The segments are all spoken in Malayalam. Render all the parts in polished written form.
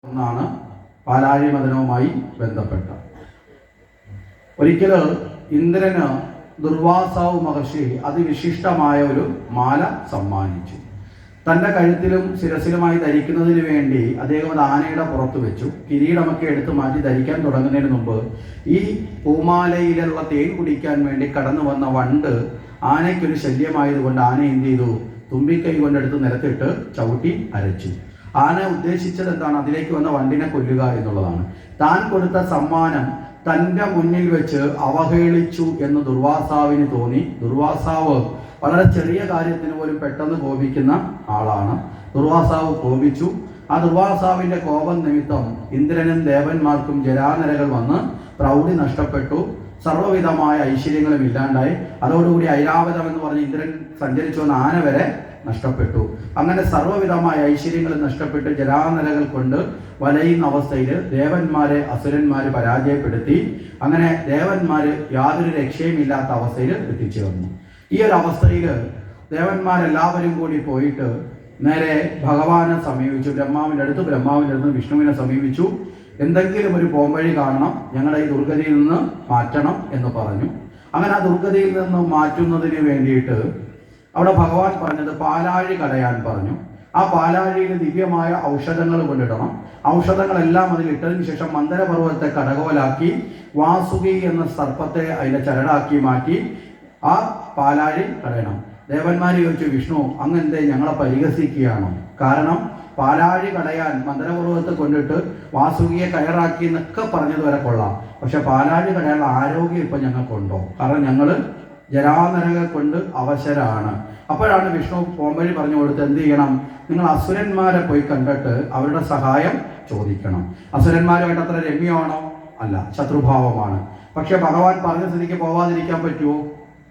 ഒന്നാണ് പാലാഴി മദനവുമായി ബന്ധപ്പെട്ട. ഒരിക്കൽ ഇന്ദ്രന് ദുർവാസാവ് മഹർഷി അതിവിശിഷ്ടമായ ഒരു മാല സമ്മാനിച്ചു. തൻ്റെ കഴുത്തിലും ശിരസിലുമായി ധരിക്കുന്നതിന് വേണ്ടി അദ്ദേഹം അത് ആനയുടെ പുറത്ത് വെച്ചു. കിരീടമൊക്കെ എടുത്ത് മാറ്റി ധരിക്കാൻ തുടങ്ങുന്നതിന് മുമ്പ് ഈ പൂമാലയിലുള്ള തേൻ കുടിക്കാൻ വേണ്ടി കടന്നു വന്ന വണ്ട് ആനയ്ക്കൊരു ശല്യമായതുകൊണ്ട് ആന എന്ത് ചെയ്തു? തുമ്പിക്കൈ കൊണ്ടെടുത്ത് നിലത്തിട്ട് ചവിട്ടി അരച്ചു. ആന ഉദ്ദേശിച്ചത് എന്താണ്? അതിലേക്ക് വന്ന വണ്ടിനെ കൊല്ലുക എന്നുള്ളതാണ്. താൻ കൊടുത്ത സമ്മാനം തൻ്റെ മുന്നിൽ വെച്ച് അവഹേളിച്ചു എന്ന് ദുർവാസാവിന് തോന്നി. ദുർവാസാവ് വളരെ ചെറിയ കാര്യത്തിന് പോലും പെട്ടെന്ന് കോപിക്കുന്ന ആളാണ്. ദുർവാസാവ് കോപിച്ചു. ആ ദുർവാസാവിൻ്റെ കോപം നിമിത്തം ഇന്ദ്രനും ദേവന്മാർക്കും ജരാനരകൾ വന്ന് പ്രൗഢി നഷ്ടപ്പെട്ടു. സർവ്വവിധമായ ഐശ്വര്യങ്ങളും ഇല്ലാണ്ടായി. അതോടുകൂടി ഐരാവതം എന്ന് പറഞ്ഞ് ഇന്ദ്രൻ സഞ്ചരിച്ചു വന്ന ആന വരെ നഷ്ടപ്പെട്ടു. അങ്ങനെ സർവ്വവിധമായ ഐശ്വര്യങ്ങൾ നഷ്ടപ്പെട്ട് ജരാനരകൾ കൊണ്ട് വലയുന്ന അവസ്ഥയിൽ ദേവന്മാരെ അസുരന്മാര് പരാജയപ്പെടുത്തി. അങ്ങനെ ദേവന്മാര് യാതൊരു രക്ഷയുമില്ലാത്ത അവസ്ഥയിൽ എത്തിച്ചേർന്നു. ഈ ഒരു അവസ്ഥയിൽ ദേവന്മാരെല്ലാവരും കൂടി പോയിട്ട് നേരെ ഭഗവാനെ സമീപിച്ചു. ബ്രഹ്മാവിൻ്റെ അടുത്ത് വിഷ്ണുവിനെ സമീപിച്ചു. എന്തെങ്കിലും ഒരു പോംവഴി കാണണം, ഞങ്ങളുടെ ഈ ദുർഗതിയിൽ നിന്ന് മാറ്റണം എന്ന് പറഞ്ഞു. അങ്ങനെ ആ ദുർഗതിയിൽ നിന്ന് മാറ്റുന്നതിന് വേണ്ടിയിട്ട് അവിടെ ഭഗവാൻ പറഞ്ഞത് പാലാഴി കടയാൻ പറഞ്ഞു. ആ പാലാഴിയിൽ ദിവ്യമായ ഔഷധങ്ങൾ കൊണ്ടിടണം. ഔഷധങ്ങളെല്ലാം അതിൽ ഇട്ടതിന് ശേഷം മന്ദരപർവ്വതത്തെ കടകോലാക്കി വാസുകി എന്ന സർപ്പത്തെ അതിൻ്റെ ചരടാക്കി മാറ്റി ആ പാലാഴി കടയണം. ദേവന്മാർ ചോദിച്ചു, വിഷ്ണു അങ്ങനത്തെ ഞങ്ങളെ പരിഹസിക്കുകയാണോ? കാരണം പാലാഴി കടയാൻ മന്ദരപർവ്വതത്തെ കൊണ്ടിട്ട് വാസുകിയെ കയറാക്കി എന്നൊക്കെ പറഞ്ഞത് വരെ കൊള്ളാം. പക്ഷെ പാലാഴി കടയാനുള്ള ആരോഗ്യം ഇപ്പം ഞങ്ങൾക്കുണ്ടോ? കാരണം ഞങ്ങൾ ജരാനരകൾ കൊണ്ട് അവശരാണ്. അപ്പോഴാണ് വിഷ്ണു പോംവഴി പറഞ്ഞു കൊടുത്ത് എന്ത് ചെയ്യണം? നിങ്ങൾ അസുരന്മാരെ പോയി കണ്ടിട്ട് അവരുടെ സഹായം ചോദിക്കണം. അസുരന്മാരുമായിട്ട് അത്ര രമ്യമാണോ? അല്ല, ശത്രുഭാവമാണ്. പക്ഷെ ഭഗവാൻ പറഞ്ഞ സ്ഥിതിക്ക് പോവാതിരിക്കാൻ പറ്റുമോ?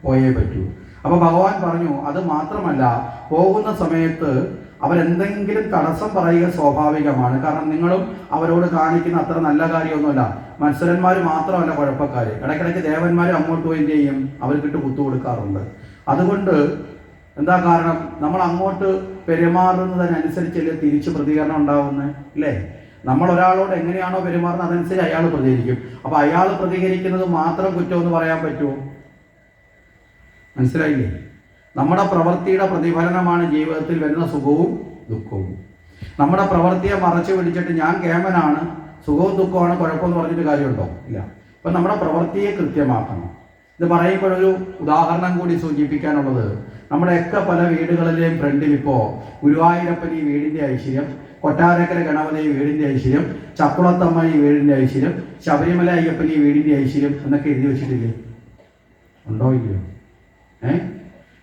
പോയേ പറ്റൂ. അപ്പൊ ഭഗവാൻ പറഞ്ഞു, അത് മാത്രമല്ല, പോകുന്ന സമയത്ത് അവരെന്തെങ്കിലും തടസ്സം പറയുക സ്വാഭാവികമാണ്. കാരണം നിങ്ങളും അവരോട് കാണിക്കുന്ന അത്ര നല്ല കാര്യമൊന്നുമല്ല. മത്സരന്മാർ മാത്രമല്ല കുഴപ്പക്കാര്. ഇടയ്ക്കിടയ്ക്ക് ദേവന്മാർ അങ്ങോട്ട് പോയി എന്ത് ചെയ്യും? അവർക്കിട്ട് കുത്തു കൊടുക്കാറുണ്ട്. അതുകൊണ്ട് എന്താ കാരണം? നമ്മൾ അങ്ങോട്ട് പെരുമാറുന്നതിനനുസരിച്ചല്ലേ തിരിച്ച് പ്രതികരണം ഉണ്ടാവുന്നത്, ഇല്ലേ? നമ്മൾ ഒരാളോട് എങ്ങനെയാണോ പെരുമാറുന്നത് അതനുസരിച്ച് അയാൾ പ്രതികരിക്കും. അപ്പൊ അയാൾ പ്രതികരിക്കുന്നത് മാത്രം കുറ്റമെന്ന് പറയാൻ പറ്റുമോ? മനസ്സിലായില്ലേ? നമ്മുടെ പ്രവൃത്തിയുടെ പ്രതിഫലനമാണ് ജീവിതത്തിൽ വരുന്ന സുഖവും ദുഃഖവും. നമ്മുടെ പ്രവൃത്തിയെ മറച്ചു പിടിച്ചിട്ട് ഞാൻ കേമനാണ്, സുഖവും ദുഃഖമാണ്, കുഴപ്പമെന്ന് പറഞ്ഞിട്ട് കാര്യമുണ്ടോ? ഇല്ല. അപ്പം നമ്മുടെ പ്രവൃത്തിയെ കൃത്യമാക്കണം. ഇത് പറയുമ്പോഴൊരു ഉദാഹരണം കൂടി സൂചിപ്പിക്കാനുള്ളത്, നമ്മുടെയൊക്കെ പല വീടുകളിലെയും ഫ്രണ്ടിൽ ഇപ്പോൾ ഗുരുവായൂരപ്പൻ ഈ വീടിൻ്റെ ഐശ്വര്യം, കൊട്ടാരക്കര ഗണപതി ഈ വീടിൻ്റെ ഐശ്വര്യം, ചക്കുളത്തമ്മ ഈ വീടിൻ്റെ ഐശ്വര്യം, ശബരിമല അയ്യപ്പൻ ഈ വീടിൻ്റെ ഐശ്വര്യം എന്നൊക്കെ എഴുതി വെച്ചിട്ടില്ലേ? ഉണ്ടോ ഇല്ലയോ?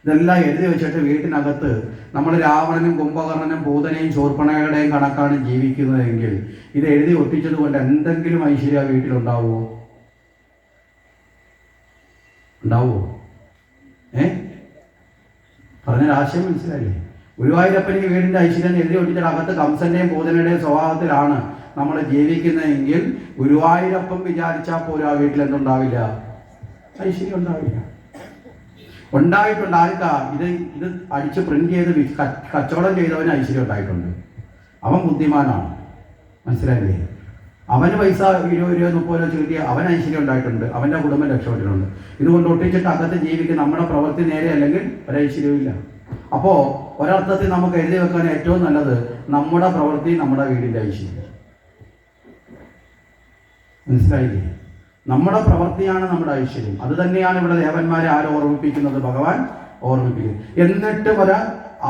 ഇതെല്ലാം എഴുതി വെച്ചിട്ട് വീട്ടിനകത്ത് നമ്മൾ രാവണനും കുംഭകർണനും പൂതനയും ശൂർപ്പണയുടെയും കണക്കാണ് ജീവിക്കുന്നതെങ്കിൽ ഇത് എഴുതി ഒട്ടിച്ചത് കൊണ്ട് എന്തെങ്കിലും ഐശ്വര്യ വീട്ടിലുണ്ടാവുമോ? ഉണ്ടാവുമോ? പറഞ്ഞ ആശയം മനസ്സിലായില്ലേ? ഗുരുവായൂരപ്പൻ ഈ വീടിൻ്റെ ഐശ്വര്യം എഴുതി ഒട്ടിച്ചിട്ട് അകത്ത് കംസന്റെയും പൂതനയുടെയും സ്വഭാവത്തിലാണ് നമ്മൾ ജീവിക്കുന്നതെങ്കിൽ ഗുരുവായൂരപ്പൻ വിചാരിച്ചാൽ പോലും ആ വീട്ടിൽ എന്തുണ്ടാവില്ല? ഐശ്വര്യം ഉണ്ടാവില്ല. ഉണ്ടായിട്ടുണ്ട്. ആർക്കാ? ഇത് അടിച്ച് പ്രിന്റ് ചെയ്ത് കച്ചവടം ചെയ്തവന് ഐശ്വര്യം ഉണ്ടായിട്ടുണ്ട്. അവൻ ബുദ്ധിമാനാണ്. മനസ്സിലായില്ലേ? അവന് പൈസ 20 രൂപ 30 രൂപ കിട്ടിയ അവൻ ഐശ്വര്യം ഉണ്ടായിട്ടുണ്ട്. അവൻ്റെ കുടുംബം രക്ഷപ്പെട്ടിട്ടുണ്ട്. ഇതുകൊണ്ട് ഒട്ടിച്ചിട്ട് അകത്ത് ജീവിക്കുന്ന നമ്മുടെ പ്രവൃത്തി നേരെ അല്ലെങ്കിൽ ഒരൈശ്വര്യമില്ല. അപ്പോൾ ഒരർത്ഥത്തിൽ നമുക്ക് എഴുതി വെക്കാൻ ഏറ്റവും നല്ലത് നമ്മുടെ പ്രവൃത്തി നമ്മുടെ വീടിൻ്റെ ഐശ്വര്യം. മനസ്സിലായില്ലേ? നമ്മുടെ പ്രവൃത്തിയാണ് നമ്മുടെ ഐശ്വര്യം. അത് തന്നെയാണ് ഇവിടെ ദേവന്മാരെ ആരും ഓർമ്മിപ്പിക്കുന്നത്? ഭഗവാൻ ഓർമ്മിപ്പിക്കുന്നത്. എന്നിട്ട് ഒരു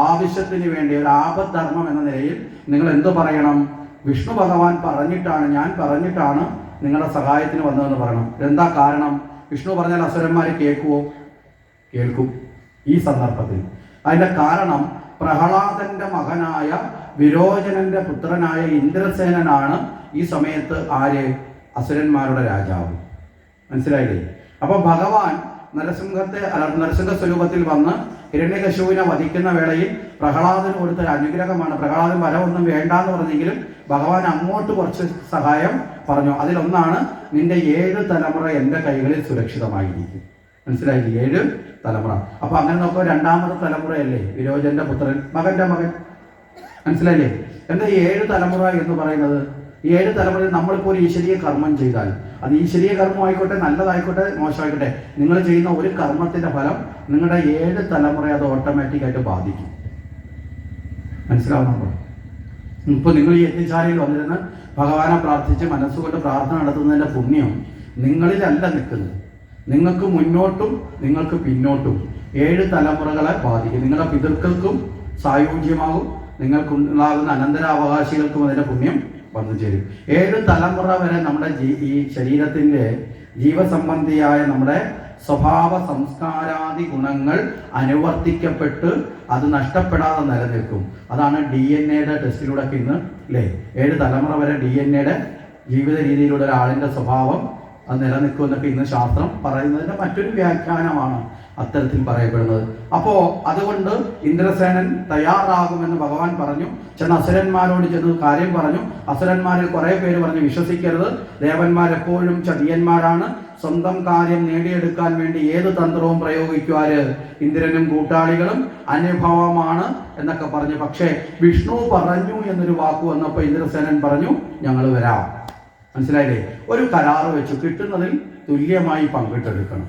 ആവശ്യത്തിന് വേണ്ടി ഒരു ആപദ്ധർമ്മം എന്ന നിലയിൽ നിങ്ങൾ എന്തു പറയണം? വിഷ്ണു ഭഗവാൻ പറഞ്ഞിട്ടാണ്, ഞാൻ പറഞ്ഞിട്ടാണ് നിങ്ങളുടെ സഹായത്തിന് വന്നതെന്ന് പറയണം. എന്താ കാരണം? വിഷ്ണു പറഞ്ഞാൽ അസുരന്മാരെ കേൾക്കുമോ? കേൾക്കും. ഈ സന്ദർഭത്തിൽ അതിൻ്റെ കാരണം പ്രഹ്ലാദന്റെ മകനായ വിരോചനന്റെ പുത്രനായ ഇന്ദ്രസേനനാണ് ഈ സമയത്ത് ആര്? അസുരന്മാരുടെ രാജാവ്. മനസ്സിലായില്ലേ? അപ്പോൾ ഭഗവാൻ നരസിംഹ സ്വരൂപത്തിൽ വന്ന് ഹിരണ്യകശിപുവിനെ വധിക്കുന്ന വേളയിൽ പ്രഹ്ലാദന് കൊടുത്തൊരു അനുഗ്രഹമാണ്. പ്രഹ്ലാദൻ വരവൊന്നും വേണ്ടാന്ന് പറഞ്ഞെങ്കിലും ഭഗവാൻ അങ്ങോട്ട് കുറച്ച് സഹായം പറഞ്ഞു. അതിലൊന്നാണ് നിന്റെ 7 തലമുറ എൻ്റെ കൈകളിൽ സുരക്ഷിതമായിരിക്കും. മനസ്സിലായില്ലേ? 7 തലമുറ. അപ്പൊ അങ്ങനെ നോക്കുമ്പോൾ 2ാമത്തെ തലമുറയല്ലേ വിരോചന്റെ പുത്രൻ, മകന്റെ മകൻ. മനസ്സിലായില്ലേ? എന്താ ഈ 7 തലമുറ എന്ന് പറയുന്നത്? ഈ 7 തലമുറയിൽ നമ്മളിപ്പോൾ ഒരു ഈശ്വരീയ കർമ്മം ചെയ്താൽ, അത് ഈശ്വരീയ കർമ്മം ആയിക്കോട്ടെ, നല്ലതായിക്കോട്ടെ, മോശമായിക്കോട്ടെ, നിങ്ങൾ ചെയ്യുന്ന ഒരു കർമ്മത്തിന്റെ ഫലം നിങ്ങളുടെ 7 തലമുറ അത് ഓട്ടോമാറ്റിക്കായിട്ട് ബാധിക്കും. മനസ്സിലാവുന്നുണ്ടോ? ഇപ്പോൾ നിങ്ങൾ ഈ യജ്ഞശാലയിൽ വന്നിരുന്ന് ഭഗവാനെ പ്രാർത്ഥിച്ച് മനസ്സുകൊണ്ട് പ്രാർത്ഥന നടത്തുന്നതിൻ്റെ പുണ്യം നിങ്ങളിലല്ല നിൽക്കുന്നത്. നിങ്ങൾക്ക് മുന്നോട്ടും നിങ്ങൾക്ക് പിന്നോട്ടും 7 തലമുറകളെ ബാധിക്കും. നിങ്ങളുടെ പിതൃക്കൾക്കും സായുജ്യമാകും, നിങ്ങൾക്കുണ്ടാകുന്ന അനന്തരാവകാശികൾക്കും അതിൻ്റെ പുണ്യം വന്നു ചേരും. 7 തലമുറ വരെ നമ്മുടെ ഈ ശരീരത്തിൻ്റെ ജീവസംബന്ധിയായ നമ്മുടെ സ്വഭാവ സംസ്കാരാദി ഗുണങ്ങൾ അനുവർത്തിക്കപ്പെട്ട് അത് നഷ്ടപ്പെടാതെ നിലനിൽക്കും. അതാണ് DNA ടെസ്റ്റിലൂടെ ഇന്ന് അല്ലേ 7 തലമുറ വരെ DNA ജീവിത രീതിയിലൂടെ ഒരാളിൻ്റെ സ്വഭാവം അത് നിലനിൽക്കുമെന്നൊക്കെ ഇന്ന് ശാസ്ത്രം പറയുന്നതിൻ്റെ മറ്റൊരു വ്യാഖ്യാനമാണ് അത്തരത്തിൽ പറയപ്പെടുന്നത്. അപ്പോൾ അതുകൊണ്ട് ഇന്ദ്രസേനൻ തയ്യാറാകുമെന്ന് ഭഗവാൻ പറഞ്ഞു. ചെന്ന് അസുരന്മാരോട് ചെന്ന് കാര്യം പറഞ്ഞു. അസുരന്മാരിൽ കുറേ പേര് പറഞ്ഞു വിശ്വസിക്കരുത്, ദേവന്മാരെപ്പോഴും ചതിയന്മാരാണ്, സ്വന്തം കാര്യം നേടിയെടുക്കാൻ വേണ്ടി ഏത് തന്ത്രവും പ്രയോഗിക്കുവാര് ഇന്ദ്രനും കൂട്ടാളികളും അനുഭവമാണ് എന്നൊക്കെ പറഞ്ഞു. പക്ഷേ വിഷ്ണു പറഞ്ഞു എന്നൊരു വാക്ക് വന്നപ്പോൾ ഇന്ദ്രസേനൻ പറഞ്ഞു ഞങ്ങൾ വരാം. മനസ്സിലായില്ലേ? ഒരു കരാറ് വെച്ചു, കിട്ടുന്നതിൽ തുല്യമായി പങ്കിട്ടെടുക്കണം.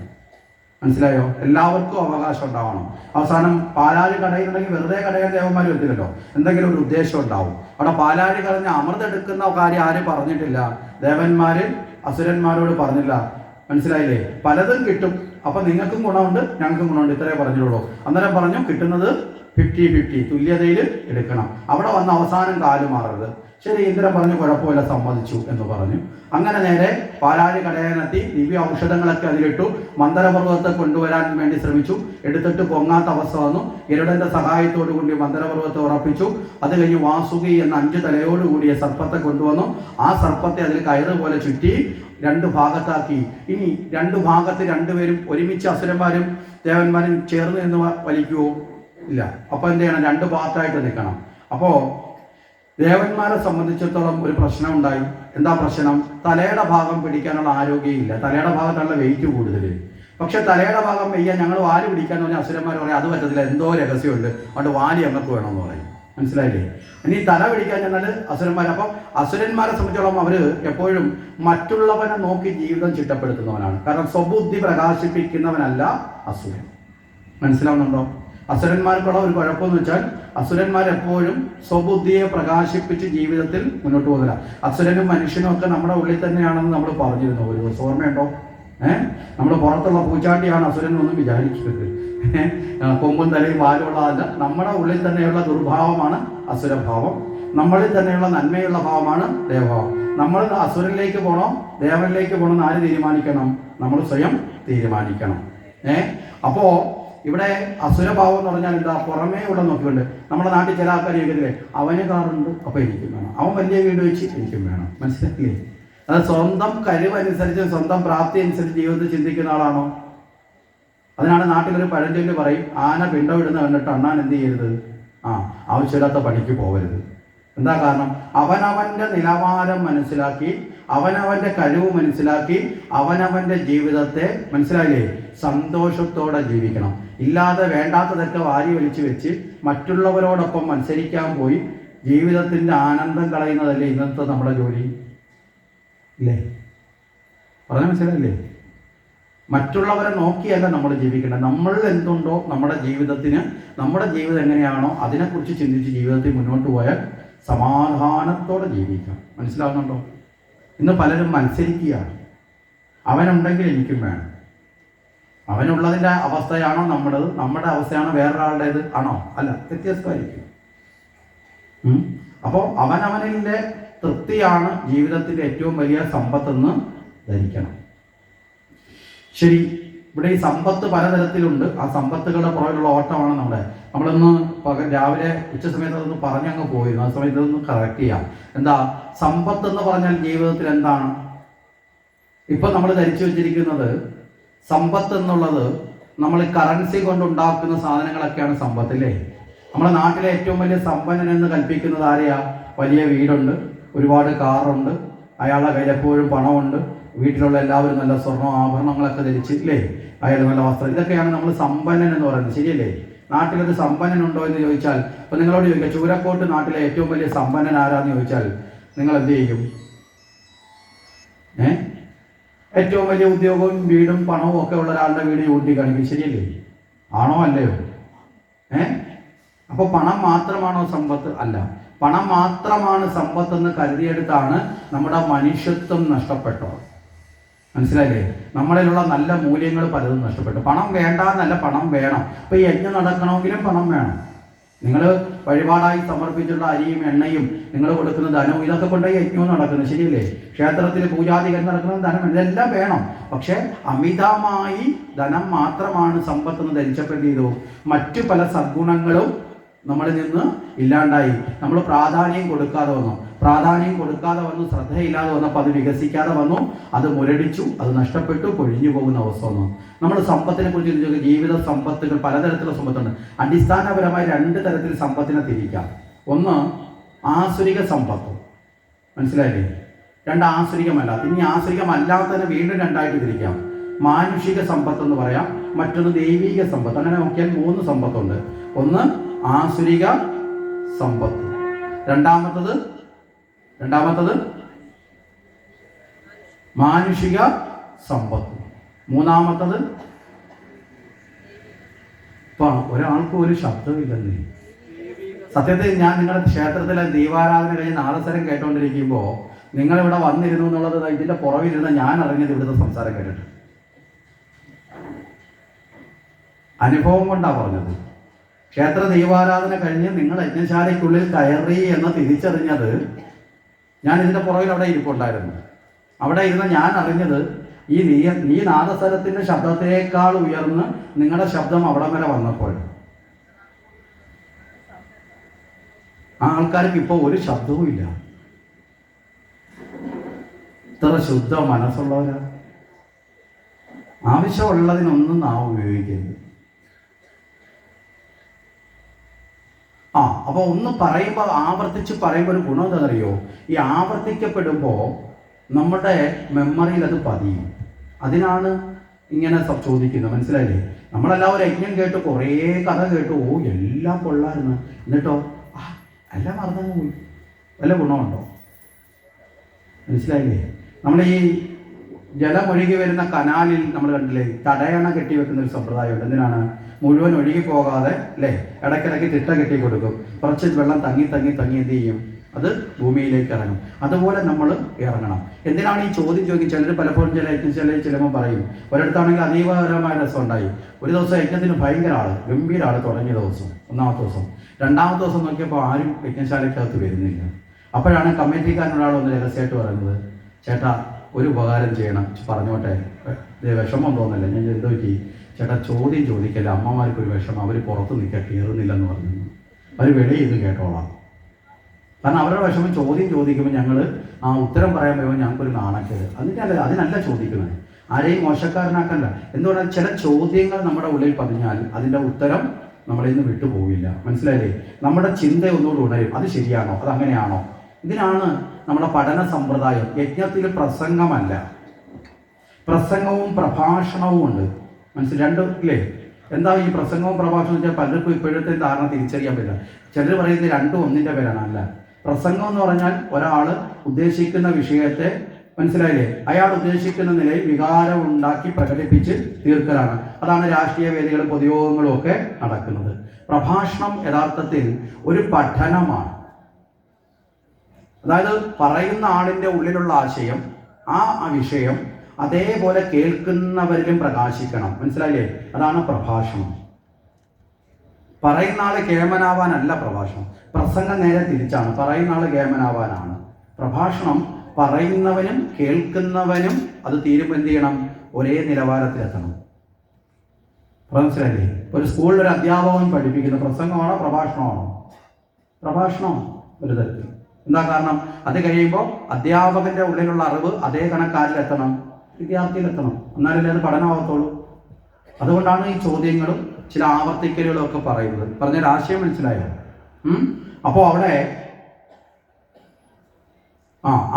മനസ്സിലായോ? എല്ലാവർക്കും അവകാശം ഉണ്ടാവണം. അവസാനം പാലാഴി കടയിലുണ്ടെങ്കിൽ വെറുതെ കടയിൽ ദേവന്മാർ വരത്തില്ലല്ലോ, എന്തെങ്കിലും ഒരു ഉദ്ദേശം ഉണ്ടാവും. അവിടെ പാലാഴി കളഞ്ഞ് അമൃതെടുക്കുന്ന കാര്യം ആരും പറഞ്ഞിട്ടില്ല, ദേവന്മാര് അസുരന്മാരോട് പറഞ്ഞില്ല. മനസ്സിലായില്ലേ? പലതും കിട്ടും, അപ്പൊ നിങ്ങൾക്കും ഗുണമുണ്ട് ഞങ്ങൾക്കും ഗുണമുണ്ട്, ഇത്രേ പറഞ്ഞിട്ടുള്ളൂ. അന്നേരം പറഞ്ഞു കിട്ടുന്നത് 50-50 തുല്യതയിൽ എടുക്കണം. അവിടെ വന്ന് അവസാനം കാലുമാറരുത്. ശരി, ഇന്ദ്രൻ പറഞ്ഞു കുഴപ്പമില്ല, സമ്മതിച്ചു എന്ന് പറഞ്ഞു. അങ്ങനെ നേരെ പാലാഴി കടയാനെത്തി ദിവ്യ ഔഷധങ്ങളൊക്കെ അതിലിട്ടു. മന്ദരപർവ്വതത്തെ കൊണ്ടുവരാൻ വേണ്ടി ശ്രമിച്ചു, എടുത്തിട്ട് പൊങ്ങാത്ത അവസ്ഥ വന്നു. ഗരുഡന്റെ സഹായത്തോടു കൂടി മന്ദരപർവ്വതത്തെ ഉറപ്പിച്ചു. അത് കഴിഞ്ഞ് വാസുകി എന്ന 5 തലയോടുകൂടിയ സർപ്പത്തെ കൊണ്ടുവന്നു. ആ സർപ്പത്തെ അതിൽ കയറ് പോലെ ചുറ്റി 2 ഭാഗത്താക്കി. ഇനി 2 ഭാഗത്ത് 2 പേരും ഒരുമിച്ച് അസുരന്മാരും ദേവന്മാരും ചേർന്ന് നിന്ന് വലിക്കുവോ? ഇല്ല. അപ്പൊ എന്ത് ചെയ്യണം? 2 ഭാഗത്തായിട്ട് നിൽക്കണം. അപ്പോ ദേവന്മാരെ സംബന്ധിച്ചിടത്തോളം ഒരു പ്രശ്നം ഉണ്ടായി. എന്താ പ്രശ്നം? തലയുടെ ഭാഗം പിടിക്കാനുള്ള ആരോഗ്യമില്ല, തലയുടെ ഭാഗത്തുള്ള വെയിറ്റ് കൂടുതൽ. പക്ഷെ തലയുടെ ഭാഗം വെയ്യാൻ ഞങ്ങൾ വാല് പിടിക്കാന്ന് പറഞ്ഞാൽ അസുരന്മാർ പറയും അത് പറ്റത്തില്ല, എന്തോ രഹസ്യമുണ്ട്, അതുകൊണ്ട് വാലി അങ്ങക്ക് വേണമെന്ന് പറയും. മനസ്സിലായില്ലേ? ഇനി തല പിടിക്കാൻ ചെന്നാൽ അസുരന്മാർ. അപ്പം അസുരന്മാരെ സംബന്ധിച്ചോളം അവർ എപ്പോഴും മറ്റുള്ളവനെ നോക്കി ജീവിതം ചിട്ടപ്പെടുത്തുന്നവനാണ്. കാരണം സ്വബുദ്ധി പ്രകാശിപ്പിക്കുന്നവനല്ല അസുരൻ. മനസ്സിലാവുന്നുണ്ടോ? അസുരന്മാർക്കുള്ള ഒരു കുഴപ്പമെന്ന് വെച്ചാൽ അസുരന്മാരെപ്പോഴും സ്വബുദ്ധിയെ പ്രകാശിപ്പിച്ച് ജീവിതത്തിൽ മുന്നോട്ട് പോകുന്നില്ല. അസുരനും മനുഷ്യനും ഒക്കെ നമ്മുടെ ഉള്ളിൽ തന്നെയാണെന്ന് നമ്മൾ പറഞ്ഞിരുന്നു ഒരു ദിവസം, ഓർമ്മയുണ്ടോ? നമ്മൾ പുറത്തുള്ള പൂച്ചാട്ടിയാണ് അസുരൻ ഒന്നും വിചാരിക്കരുത്. കൊമ്പും തലയും വാലുള്ളതല്ല, നമ്മുടെ ഉള്ളിൽ തന്നെയുള്ള ദുർഭാവമാണ് അസുരഭാവം, നമ്മളിൽ തന്നെയുള്ള നന്മയുള്ള ഭാവമാണ് ദേവഭാവം. നമ്മൾ അസുരനിലേക്ക് പോകണോ ദേവനിലേക്ക് പോകണോ എന്ന് ആര് തീരുമാനിക്കണം? നമ്മൾ സ്വയം തീരുമാനിക്കണം. അപ്പോ ഇവിടെ അസുരഭാവം എന്ന് പറഞ്ഞാൽ എന്താ? പുറമേ ഉള്ള നോക്കിക്കൊണ്ട്. നമ്മുടെ നാട്ടിൽ ചില ആൾക്കാർ ചോദിക്കത്തില്ലേ, അവന് കാറുണ്ട് അപ്പൊ എനിക്കും വേണം, അവൻ വലിയ വീട് വെച്ച് എനിക്കും വേണം. മനസ്സിലാക്കില്ലേ? അത് സ്വന്തം കഴിവനുസരിച്ച് സ്വന്തം പ്രാപ്തി അനുസരിച്ച് ജീവിതത്തിൽ ചിന്തിക്കുന്ന ആളാണോ? അതിനാണ് നാട്ടിലൊരു പഴഞ്ചൊല്ല് പറയും, ആന പിണ്ടമിടുന്ന കണ്ടിട്ട് അണ്ണാൻ എന്ത് ചെയ്യരുത്? ആവശ്യമില്ലാത്ത പണിക്ക് പോകരുത്. എന്താ കാരണം? അവനവന്റെ നിലവാരം മനസ്സിലാക്കി, അവനവന്റെ കഴിവ് മനസ്സിലാക്കി, അവനവന്റെ ജീവിതത്തെ മനസ്സിലായില്ലേ സന്തോഷത്തോടെ ജീവിക്കണം. ഇല്ലാതെ വേണ്ടാത്തതൊക്കെ വാരി വലിച്ചു വെച്ച് മറ്റുള്ളവരോടൊപ്പം മത്സരിക്കാൻ പോയി ജീവിതത്തിന്റെ ആനന്ദം കളയുന്നതല്ലേ ഇന്നത്തെ നമ്മുടെ ജോലി? ഇല്ലേ? പറഞ്ഞ മനസ്സിലായില്ലേ? മറ്റുള്ളവരെ നോക്കിയല്ല നമ്മൾ ജീവിക്കേണ്ടത്. നമ്മൾ എന്തുണ്ടോ നമ്മുടെ ജീവിതത്തിന്, നമ്മുടെ ജീവിതം എങ്ങനെയാണോ അതിനെക്കുറിച്ച് ചിന്തിച്ച് ജീവിതത്തിൽ മുന്നോട്ട് പോയാൽ സമാധാനത്തോടെ ജീവിക്കാം. മനസ്സിലാവുന്നുണ്ടോ? ഇന്ന് പലരും മത്സരിക്കുകയാണ്. അവനുണ്ടെങ്കിൽ എനിക്കും വേണം. അവനുള്ളതിൻ്റെ അവസ്ഥയാണോ നമ്മുടേത്? നമ്മുടെ അവസ്ഥയാണോ വേറൊരാളുടേത്? ആണോ? അല്ല, വ്യത്യസ്തമായിരിക്കും. അപ്പോൾ അവനവനിലെ തൃപ്തിയാണ് ജീവിതത്തിൻ്റെ ഏറ്റവും വലിയ സമ്പത്തെന്ന് ധരിക്കണം. ശരി, ഇവിടെ ഈ സമ്പത്ത് പലതരത്തിലുണ്ട്. ആ സമ്പത്തുകളുടെ പുറകിലുള്ള ഓട്ടമാണ് നമ്മളിന്ന് രാവിലെ ഉച്ച സമയത്ത് അതൊന്ന് പറഞ്ഞങ്ങ് പോയിരുന്നു. ആ സമയത്ത് ഇതൊന്ന് കറക്റ്റ് ചെയ്യാം. എന്താ സമ്പത്ത് എന്ന് പറഞ്ഞാൽ ജീവിതത്തിൽ എന്താണ്? ഇപ്പം നമ്മൾ ധരിച്ചു വെച്ചിരിക്കുന്നത് സമ്പത്ത് എന്നുള്ളത് നമ്മൾ കറൻസി കൊണ്ടുണ്ടാക്കുന്ന സാധനങ്ങളൊക്കെയാണ് സമ്പത്ത്, അല്ലേ? നമ്മുടെ നാട്ടിലെ ഏറ്റവും വലിയ സമ്പന്നൻ എന്ന് കൽപ്പിക്കുന്നത് ആരെയാ? വലിയ വീടുണ്ട്, ഒരുപാട് കാറുണ്ട്, അയാളുടെ കയ്യിൽ എപ്പോഴും പണമുണ്ട്, വീട്ടിലുള്ള എല്ലാവരും നല്ല സ്വർണ്ണ ആഭരണങ്ങളൊക്കെ ധരിച്ച്, ഇല്ലേ? അയാൾ നല്ല വസ്ത്രം, ഇതൊക്കെയാണ് നമ്മൾ സമ്പന്നൻ എന്ന് പറയുന്നത്. ശരിയല്ലേ? നാട്ടിലൊരു സമ്പന്നനുണ്ടോ എന്ന് ചോദിച്ചാൽ, ഇപ്പം നിങ്ങളോട് ചോദിക്കാം ചൂരക്കോട്ട് നാട്ടിലെ ഏറ്റവും വലിയ സമ്പന്നൻ ആരാന്ന് ചോദിച്ചാൽ നിങ്ങൾ എന്ത് ചെയ്യും? ഏ ഏറ്റവും വലിയ ഉദ്യോഗവും വീടും പണവും ഒക്കെ ഉള്ള ഒരാളുടെ വീട് ചൂണ്ടിക്കാണിക്കും, ശരിയല്ലേ? ആണോ അല്ലയോ? അപ്പോൾ പണം മാത്രമാണോ സമ്പത്ത്? അല്ല. പണം മാത്രമാണ് സമ്പത്തെന്ന് കരുതിയെടുത്താണ് നമ്മുടെ മനുഷ്യത്വം നഷ്ടപ്പെട്ടത്. മനസ്സിലായില്ലേ? നമ്മളിലുള്ള നല്ല മൂല്യങ്ങൾ പലതും നഷ്ടപ്പെട്ടു. പണം വേണ്ട എന്നല്ല, പണം വേണം. ഇപ്പൊ ഈ യജ്ഞം നടക്കണമെങ്കിലും പണം വേണം. നിങ്ങൾ വഴിപാടായി സമർപ്പിച്ചുള്ള അരിയും എണ്ണയും നിങ്ങൾ കൊടുക്കുന്ന ധനവും ഇതൊക്കെ കൊണ്ട് യജ്ഞവും നടക്കുന്നത്, ശരിയല്ലേ? ക്ഷേത്രത്തിൽ പൂജാതികൾ നടക്കുന്നത് ധനം, ഇതെല്ലാം വേണം. പക്ഷെ അമിതമായി ധനം മാത്രമാണ് സമ്പത്തെന്ന് ധരിച്ചപ്പോൾ ചെയ്തു മറ്റു പല സദ്ഗുണങ്ങളും നമ്മളിൽ നിന്ന് ഇല്ലാണ്ടായി. നമ്മൾ പ്രാധാന്യം കൊടുക്കാതെ വന്നു, ശ്രദ്ധയില്ലാതെ വന്നപ്പോൾ അത് വികസിക്കാതെ വന്നു, അത് മുരടിച്ചു, അത് നഷ്ടപ്പെട്ടു, കൊഴിഞ്ഞു പോകുന്ന അവസ്ഥ വന്നു. നമ്മൾ സമ്പത്തിനെ കുറിച്ച് ജീവിത സമ്പത്തുകൾ പലതരത്തിലുള്ള സമ്പത്തുണ്ട്. അടിസ്ഥാനപരമായി 2 തരത്തിൽ സമ്പത്തിനെ തിരിക്കാം. ഒന്ന് ആസുരിക സമ്പത്ത്, മനസ്സിലായില്ലേ? 2 ആസുരികമല്ലാത്ത. ഇനി ആസുരികമല്ലാത്തതിനെ വീണ്ടും 2ആയിട്ട് തിരിക്കാം. മാനുഷിക സമ്പത്ത് എന്ന് പറയാം, മറ്റൊന്ന് ദൈവിക സമ്പത്ത്. അങ്ങനെ നോക്കിയാൽ 3 സമ്പത്തുണ്ട്. ഒന്ന് ആസുരിക സമ്പത്ത്, രണ്ടാമത്തത് മാനുഷിക സമ്പത്ത്, മൂന്നാമത്തത് ഒരാൾക്കും ഒരു ശബ്ദമില്ലെന്നേ. സത്യത്തിൽ ഞാൻ നിങ്ങളുടെ ക്ഷേത്രത്തിലെ ദീപാരാധന കഴിഞ്ഞ് നാദസ്വരം കേട്ടോണ്ടിരിക്കുമ്പോൾ നിങ്ങളിവിടെ വന്നിരുന്നു എന്നുള്ളത് ഇതിന്റെ പുറവിലിരുന്ന ഞാൻ അറിഞ്ഞത് ഇവിടുത്തെ സംസാരം കേട്ടിട്ട് അനുഭവം കൊണ്ടാണ് പറഞ്ഞത്. ക്ഷേത്ര ദീപാരാധന കഴിഞ്ഞ് നിങ്ങൾ യജ്ഞശാലയ്ക്കുള്ളിൽ കയറി എന്ന് തിരിച്ചറിഞ്ഞത് ഞാൻ ഇതിന്റെ പുറകിൽ അവിടെ ഇരിപ്പുണ്ടായിരുന്നു. അവിടെ ഇരുന്ന് ഞാൻ അറിഞ്ഞത് ഈ നാദസ്വരത്തിന്റെ ശബ്ദത്തേക്കാൾ ഉയർന്ന് നിങ്ങളുടെ ശബ്ദം അവിടം വരെ വന്നപ്പോൾ ആ ആൾക്കാർക്ക് ഇപ്പോൾ ഒരു ശബ്ദവും ഇല്ല. ഇത്ര ശുദ്ധ മനസ്സുള്ളവരാ. ആവശ്യമുള്ളതിനൊന്നും നാം ഉപയോഗിക്കരുത്. അപ്പോൾ ഒന്ന് പറയുമ്പോൾ ആവർത്തിച്ച് പറയുമ്പോൾ ഒരു ഗുണം എന്താണെന്നറിയോ? ഈ ആവർത്തിക്കപ്പെടുമ്പോൾ നമ്മുടെ മെമ്മറിയിൽ അത് പതിയും. അതിനാണ് ഇങ്ങനെ ചോദിക്കുന്നത്, മനസ്സിലായില്ലേ? നമ്മളെല്ലാവരും യജ്ഞം കേട്ട് കുറേ കഥ കേട്ടു, എല്ലാം കൊള്ളായിരുന്നു, എന്നിട്ടോ എല്ലാം മറന്നു പോയി. വല്ല ഗുണമുണ്ടോ? മനസ്സിലായില്ലേ? നമ്മൾ ഈ ജലമൊഴുകി വരുന്ന കനാലിൽ നമ്മൾ കണ്ടില്ലേ, തടയണ കെട്ടി വെക്കുന്ന ഒരു സമ്പ്രദായമുണ്ട്. എന്തിനാണ്? മുഴുവൻ ഒഴുകി പോകാതെ അല്ലേ, ഇടയ്ക്കിടയ്ക്ക് തിട്ട കെട്ടി കൊടുക്കും. കുറച്ച് വെള്ളം തങ്ങി എന്ത് ചെയ്യും? അത് ഭൂമിയിലേക്ക് ഇറങ്ങും. അതുപോലെ നമ്മൾ ഇറങ്ങണം. എന്തിനാണ് ഈ ചോദ്യം ചോദിക്കും? ചിലർ പലപ്പോഴും ചിലപ്പോൾ പറയും. ഒരിടത്താണെങ്കിൽ അതീവകരമായ രസം ഉണ്ടായി. ഒരു ദിവസം യജ്ഞത്തിന് ഭയങ്കര ഗംഭീര തുടങ്ങിയ ദിവസം, 1ാമത്തെ ദിവസം. 2ാമത്തെ ദിവസം നോക്കിയപ്പോൾ ആരും യജ്ഞശാലയ്ക്കകത്ത് വരുന്നില്ല. അപ്പോഴാണ് കമ്മിറ്റിക്കാരനൊരാൾ ഒന്ന് രഹസ്യമായിട്ട് പറയുന്നത്, ചേട്ടാ ഒരു ഉപകാരം ചെയ്യണം, പറഞ്ഞോട്ടെ, വിഷമം തോന്നില്ല. ഞാൻ എന്തോ ചേട്ടാ ചോദ്യം ചോദിക്കല്ല, അമ്മമാർക്കൊരു വിഷമം, അവർ പുറത്ത് നിൽക്കാൻ കയറുന്നില്ലെന്ന് പറഞ്ഞു. അവർ വെളിയിൽ ഇത് കേട്ടോളാം. കാരണം അവരുടെ വിഷമം ചോദ്യം ചോദിക്കുമ്പോൾ ഞങ്ങൾ ആ ഉത്തരം പറയാൻ വരുമ്പോൾ ഞങ്ങൾക്കൊരു നാണക്കേട്. അതിനല്ല ചോദിക്കുന്നത്, ആരെയും മോശക്കാരനാക്കല്ല. എന്തുകൊണ്ടാൽ ചില ചോദ്യങ്ങൾ നമ്മുടെ ഉള്ളിൽ പതിഞ്ഞാൽ അതിൻ്റെ ഉത്തരം നമ്മളിൽ നിന്ന് വിട്ടുപോകില്ല. മനസ്സിലായില്ലേ? നമ്മുടെ ചിന്ത ഒന്നുകൂടി ഉണരും. അത് ശരിയാണോ? അത് അങ്ങനെയാണോ? ഇതിനാണ് നമ്മുടെ പഠന സമ്പ്രദായം. യജ്ഞത്തിൽ പ്രസംഗമല്ല, പ്രസംഗവും പ്രഭാഷണവും ഉണ്ട്. രണ്ടും ഇല്ലേ? എന്താ ഈ പ്രസംഗവും പ്രഭാഷണം വെച്ചാൽ പലർക്കും ഇപ്പോഴത്തെ ധാരണ തിരിച്ചറിയാൻ പറ്റില്ല. ചിലർ പറയുന്നത് രണ്ടും ഒന്നിൻ്റെ പേരാണ്. അല്ല, പ്രസംഗം എന്ന് പറഞ്ഞാൽ ഒരാൾ ഉദ്ദേശിക്കുന്ന വിഷയത്തെ, മനസ്സിലായില്ലേ, അയാൾ ഉദ്ദേശിക്കുന്ന നിലയിൽ വികാരം ഉണ്ടാക്കി പ്രകടിപ്പിച്ച് തീർക്കലാണ്. അതാണ് രാഷ്ട്രീയ വേദികളും പൊതുയോഗങ്ങളും ഒക്കെ നടക്കുന്നത്. പ്രഭാഷണം യഥാർത്ഥത്തിൽ ഒരു പഠനമാണ്. അതായത് പറയുന്ന ആളിൻ്റെ ഉള്ളിലുള്ള ആശയം, ആ വിഷയം അതേപോലെ കേൾക്കുന്നവരിലും പ്രകാശിക്കണം. മനസ്സിലായില്ലേ? അതാണ് പ്രഭാഷണം. പറയുന്ന ആള് കേമനാവാനല്ല പ്രഭാഷണം. പ്രസംഗം നേരെ തിരിച്ചാണ്. പറയുന്ന ആള് കേമനാവാനാണ്. പ്രഭാഷണം പറയുന്നവനും കേൾക്കുന്നവനും അത് തീരുമ്പോൾ എന്ത് ചെയ്യണം? ഒരേ നിലവാരത്തിലെത്തണം. മനസ്സിലായില്ലേ? ഒരു സ്കൂളിൽ ഒരു അധ്യാപകൻ പഠിപ്പിക്കുന്ന പ്രസംഗമാണോ പ്രഭാഷണമാണോ? പ്രഭാഷണം ഒരു തരത്തിൽ. എന്താ കാരണം? അത് കഴിയുമ്പോൾ അധ്യാപകന്റെ ഉള്ളിലുള്ള അറിവ് അതേ കണക്കാരിലെത്തണം, വിദ്യാർത്ഥിയിലെത്തണം. എന്നാലല്ലേ അത് പഠനമാകത്തുള്ളൂ. അതുകൊണ്ടാണ് ഈ ചോദ്യങ്ങളും ചില ആവർത്തിക്കലുകളും ഒക്കെ പറയുന്നത്. പറഞ്ഞൊരു ആശയം മനസ്സിലായോ? അപ്പോൾ അവിടെ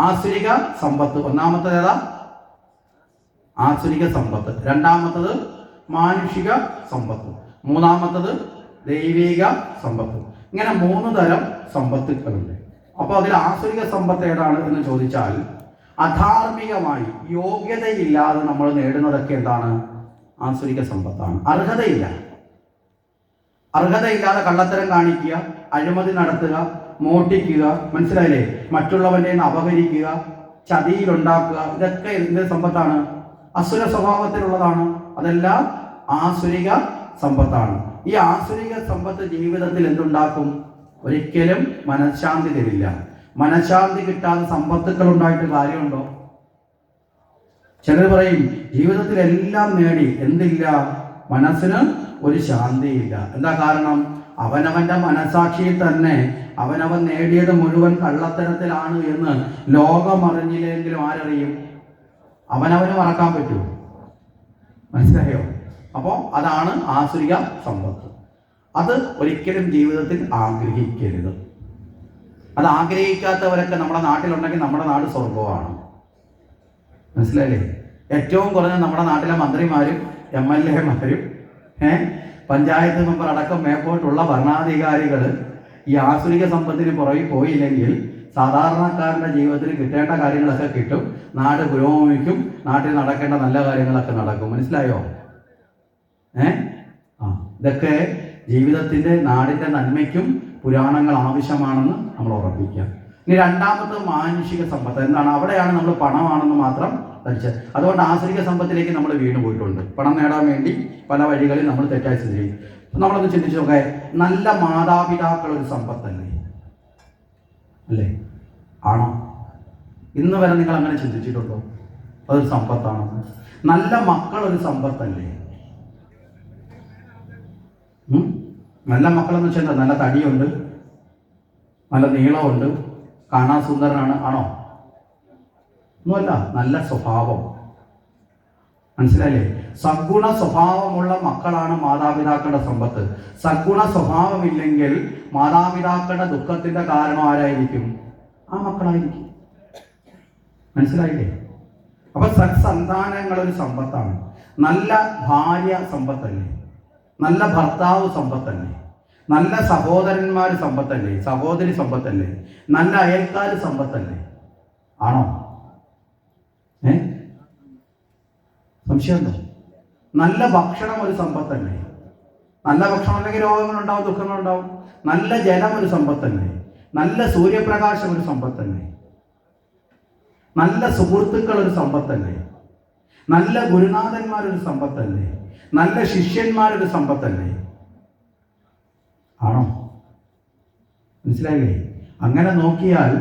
ആസുരിക സമ്പത്ത് ഒന്നാമത്തത് ഏതാ? ആസുരിക സമ്പത്ത്. രണ്ടാമത്തത് മാനുഷിക സമ്പത്ത്. മൂന്നാമത്തത് ദൈവിക സമ്പത്ത്. ഇങ്ങനെ 3 തരം സമ്പത്തുകളുണ്ട്. അപ്പോൾ അതിൽ ആസുരിക സമ്പത്ത് ഏതാണ് എന്ന് ചോദിച്ചാൽ, അധാർമികമായി യോഗ്യതയില്ലാതെ നമ്മൾ നേടുന്നതൊക്കെ എന്താണ്? ആസുരിക സമ്പത്താണ്. അർഹതയില്ലാതെ കള്ളത്തരം കാണിക്കുക, അഴിമതി നടത്തുക, മോഷ്ടിക്കുക, മനസ്സിലായില്ലേ, മറ്റുള്ളവന്റെ അപഹരിക്കുക, ചതിയിലുണ്ടാക്കുക, ഇതൊക്കെ എന്ത് സമ്പത്താണ്? അസുര സ്വഭാവത്തിലുള്ളതാണ്. അതെല്ലാം ആസുരിക സമ്പത്താണ്. ഈ ആസുരിക സമ്പത്ത് ജീവിതത്തിൽ എന്തുണ്ടാക്കും? ഒരിക്കലും മനഃശാന്തി തരില്ല. മനഃശാന്തി കിട്ടാതെ സമ്പത്തുക്കൾ ഉണ്ടായിട്ട് കാര്യമുണ്ടോ? ചിലർ പറയും ജീവിതത്തിൽ എല്ലാം നേടി, എന്തില്ല? മനസ്സിന് ഒരു ശാന്തിയില്ല. എന്താ കാരണം? അവനവന്റെ മനസാക്ഷിയിൽ തന്നെ അവനവൻ നേടിയത് മുഴുവൻ കള്ളത്തരത്തിലാണ് എന്ന് ലോകം അറിഞ്ഞില്ലെങ്കിലും ആരറിയും? അവനവന് മറക്കാൻ പറ്റുമോ? മനസ്സിലായോ? അപ്പോൾ അതാണ് ആസുരിക സമ്പത്ത്. അത് ഒരിക്കലും ജീവിതത്തിൽ ആഗ്രഹിക്കരുത്. അത് ആഗ്രഹിക്കാത്തവരൊക്കെ നമ്മുടെ നാട്ടിലുണ്ടെങ്കിൽ നമ്മുടെ നാട് സ്വർഗമാണ്. മനസ്സിലായില്ലേ? ഏറ്റവും കുറഞ്ഞ നമ്മുടെ നാട്ടിലെ മന്ത്രിമാരും MLA-മാരും പഞ്ചായത്ത് മെമ്പർ അടക്കം മേപ്പോട്ടുള്ള ഭരണാധികാരികൾ ഈ ആസുരിക സമ്പത്തിന് പുറകിൽ പോയില്ലെങ്കിൽ സാധാരണക്കാരൻ്റെ ജീവിതത്തിൽ കിട്ടേണ്ട കാര്യങ്ങളൊക്കെ കിട്ടും, നാട് പുരോഗമിക്കും, നാട്ടിൽ നടക്കേണ്ട നല്ല കാര്യങ്ങളൊക്കെ നടക്കും. മനസ്സിലായോ? ഇതൊക്കെ ജീവിതത്തിൻ്റെ നാടിൻ്റെ നന്മയ്ക്കും പുരാണങ്ങൾ ആവശ്യമാണെന്ന് നമ്മൾ ഉറപ്പിക്കുക. ഇനി രണ്ടാമത്തെ മാനുഷിക സമ്പത്ത് എന്താണ്? അവിടെയാണ് നമ്മൾ പണമാണെന്ന് മാത്രം ധരിച്ചത്. അതുകൊണ്ട് ആസുരിക സമ്പത്തിലേക്ക് നമ്മൾ വീണു പോയിട്ടുണ്ട്. പണം നേടാൻ വേണ്ടി പല വഴികളിൽ നമ്മൾ തെറ്റായി ചിന്തിക്കും. നമ്മളൊന്ന് ചിന്തിച്ചു നോക്കേ, നല്ല മാതാപിതാക്കൾ ഒരു സമ്പത്തല്ലേ? അല്ലേ? ആണോ? ഇന്ന് വരെ നിങ്ങൾ അങ്ങനെ ചിന്തിച്ചിട്ടുണ്ടോ? അതൊരു സമ്പത്താണോ? നല്ല മക്കൾ ഒരു സമ്പത്തല്ലേ? നല്ല മക്കളെന്ന് വെച്ചാൽ എന്താ? നല്ല തടിയുണ്ട്, നല്ല നീളമുണ്ട്, കാണാൻ സുന്ദരനാണ്, ആണോ? ഒന്നുമല്ല, നല്ല സ്വഭാവം. മനസ്സിലായില്ലേ? സദ്ഗുണ സ്വഭാവമുള്ള മക്കളാണ് മാതാപിതാക്കളുടെ സമ്പത്ത്. സദ്ഗുണ സ്വഭാവമില്ലെങ്കിൽ മാതാപിതാക്കളുടെ ദുഃഖത്തിന്റെ കാരണം ആരായിരിക്കും? ആ മക്കളായിരിക്കും. മനസ്സിലായില്ലേ? അപ്പൊ സന്താനങ്ങളൊരു സമ്പത്താണ്. നല്ല ഭാര്യ സമ്പത്തല്ലേ? നല്ല ഭർത്താവ് സമ്പത്തല്ലേ? നല്ല സഹോദരന്മാർ സമ്പത്തല്ലേ? സഹോദരി സമ്പത്തല്ലേ? നല്ല അയൽക്കാർ സമ്പത്തല്ലേ? ആണോ? സംശയമുണ്ടോ? നല്ല ഭക്ഷണം ഒരു സമ്പത്തല്ലേ? നല്ല ഭക്ഷണം അല്ലെങ്കിൽ രോഗങ്ങളുണ്ടാവും, ദുഃഖങ്ങളുണ്ടാവും. നല്ല ജലം ഒരു സമ്പത്തല്ലേ? നല്ല സൂര്യപ്രകാശം ഒരു സമ്പത്തല്ലേ? നല്ല സുഹൃത്തുക്കൾ ഒരു സമ്പത്തല്ലേ? നല്ല ഗുരുനാഥന്മാരൊരു സമ്പത്തല്ലേ? നല്ല ശിഷ്യന്മാരൊരു സമ്പത്തല്ലേ? ആണോ? മനസ്സിലായില്ലേ? അങ്ങനെ നോക്കിയാൽ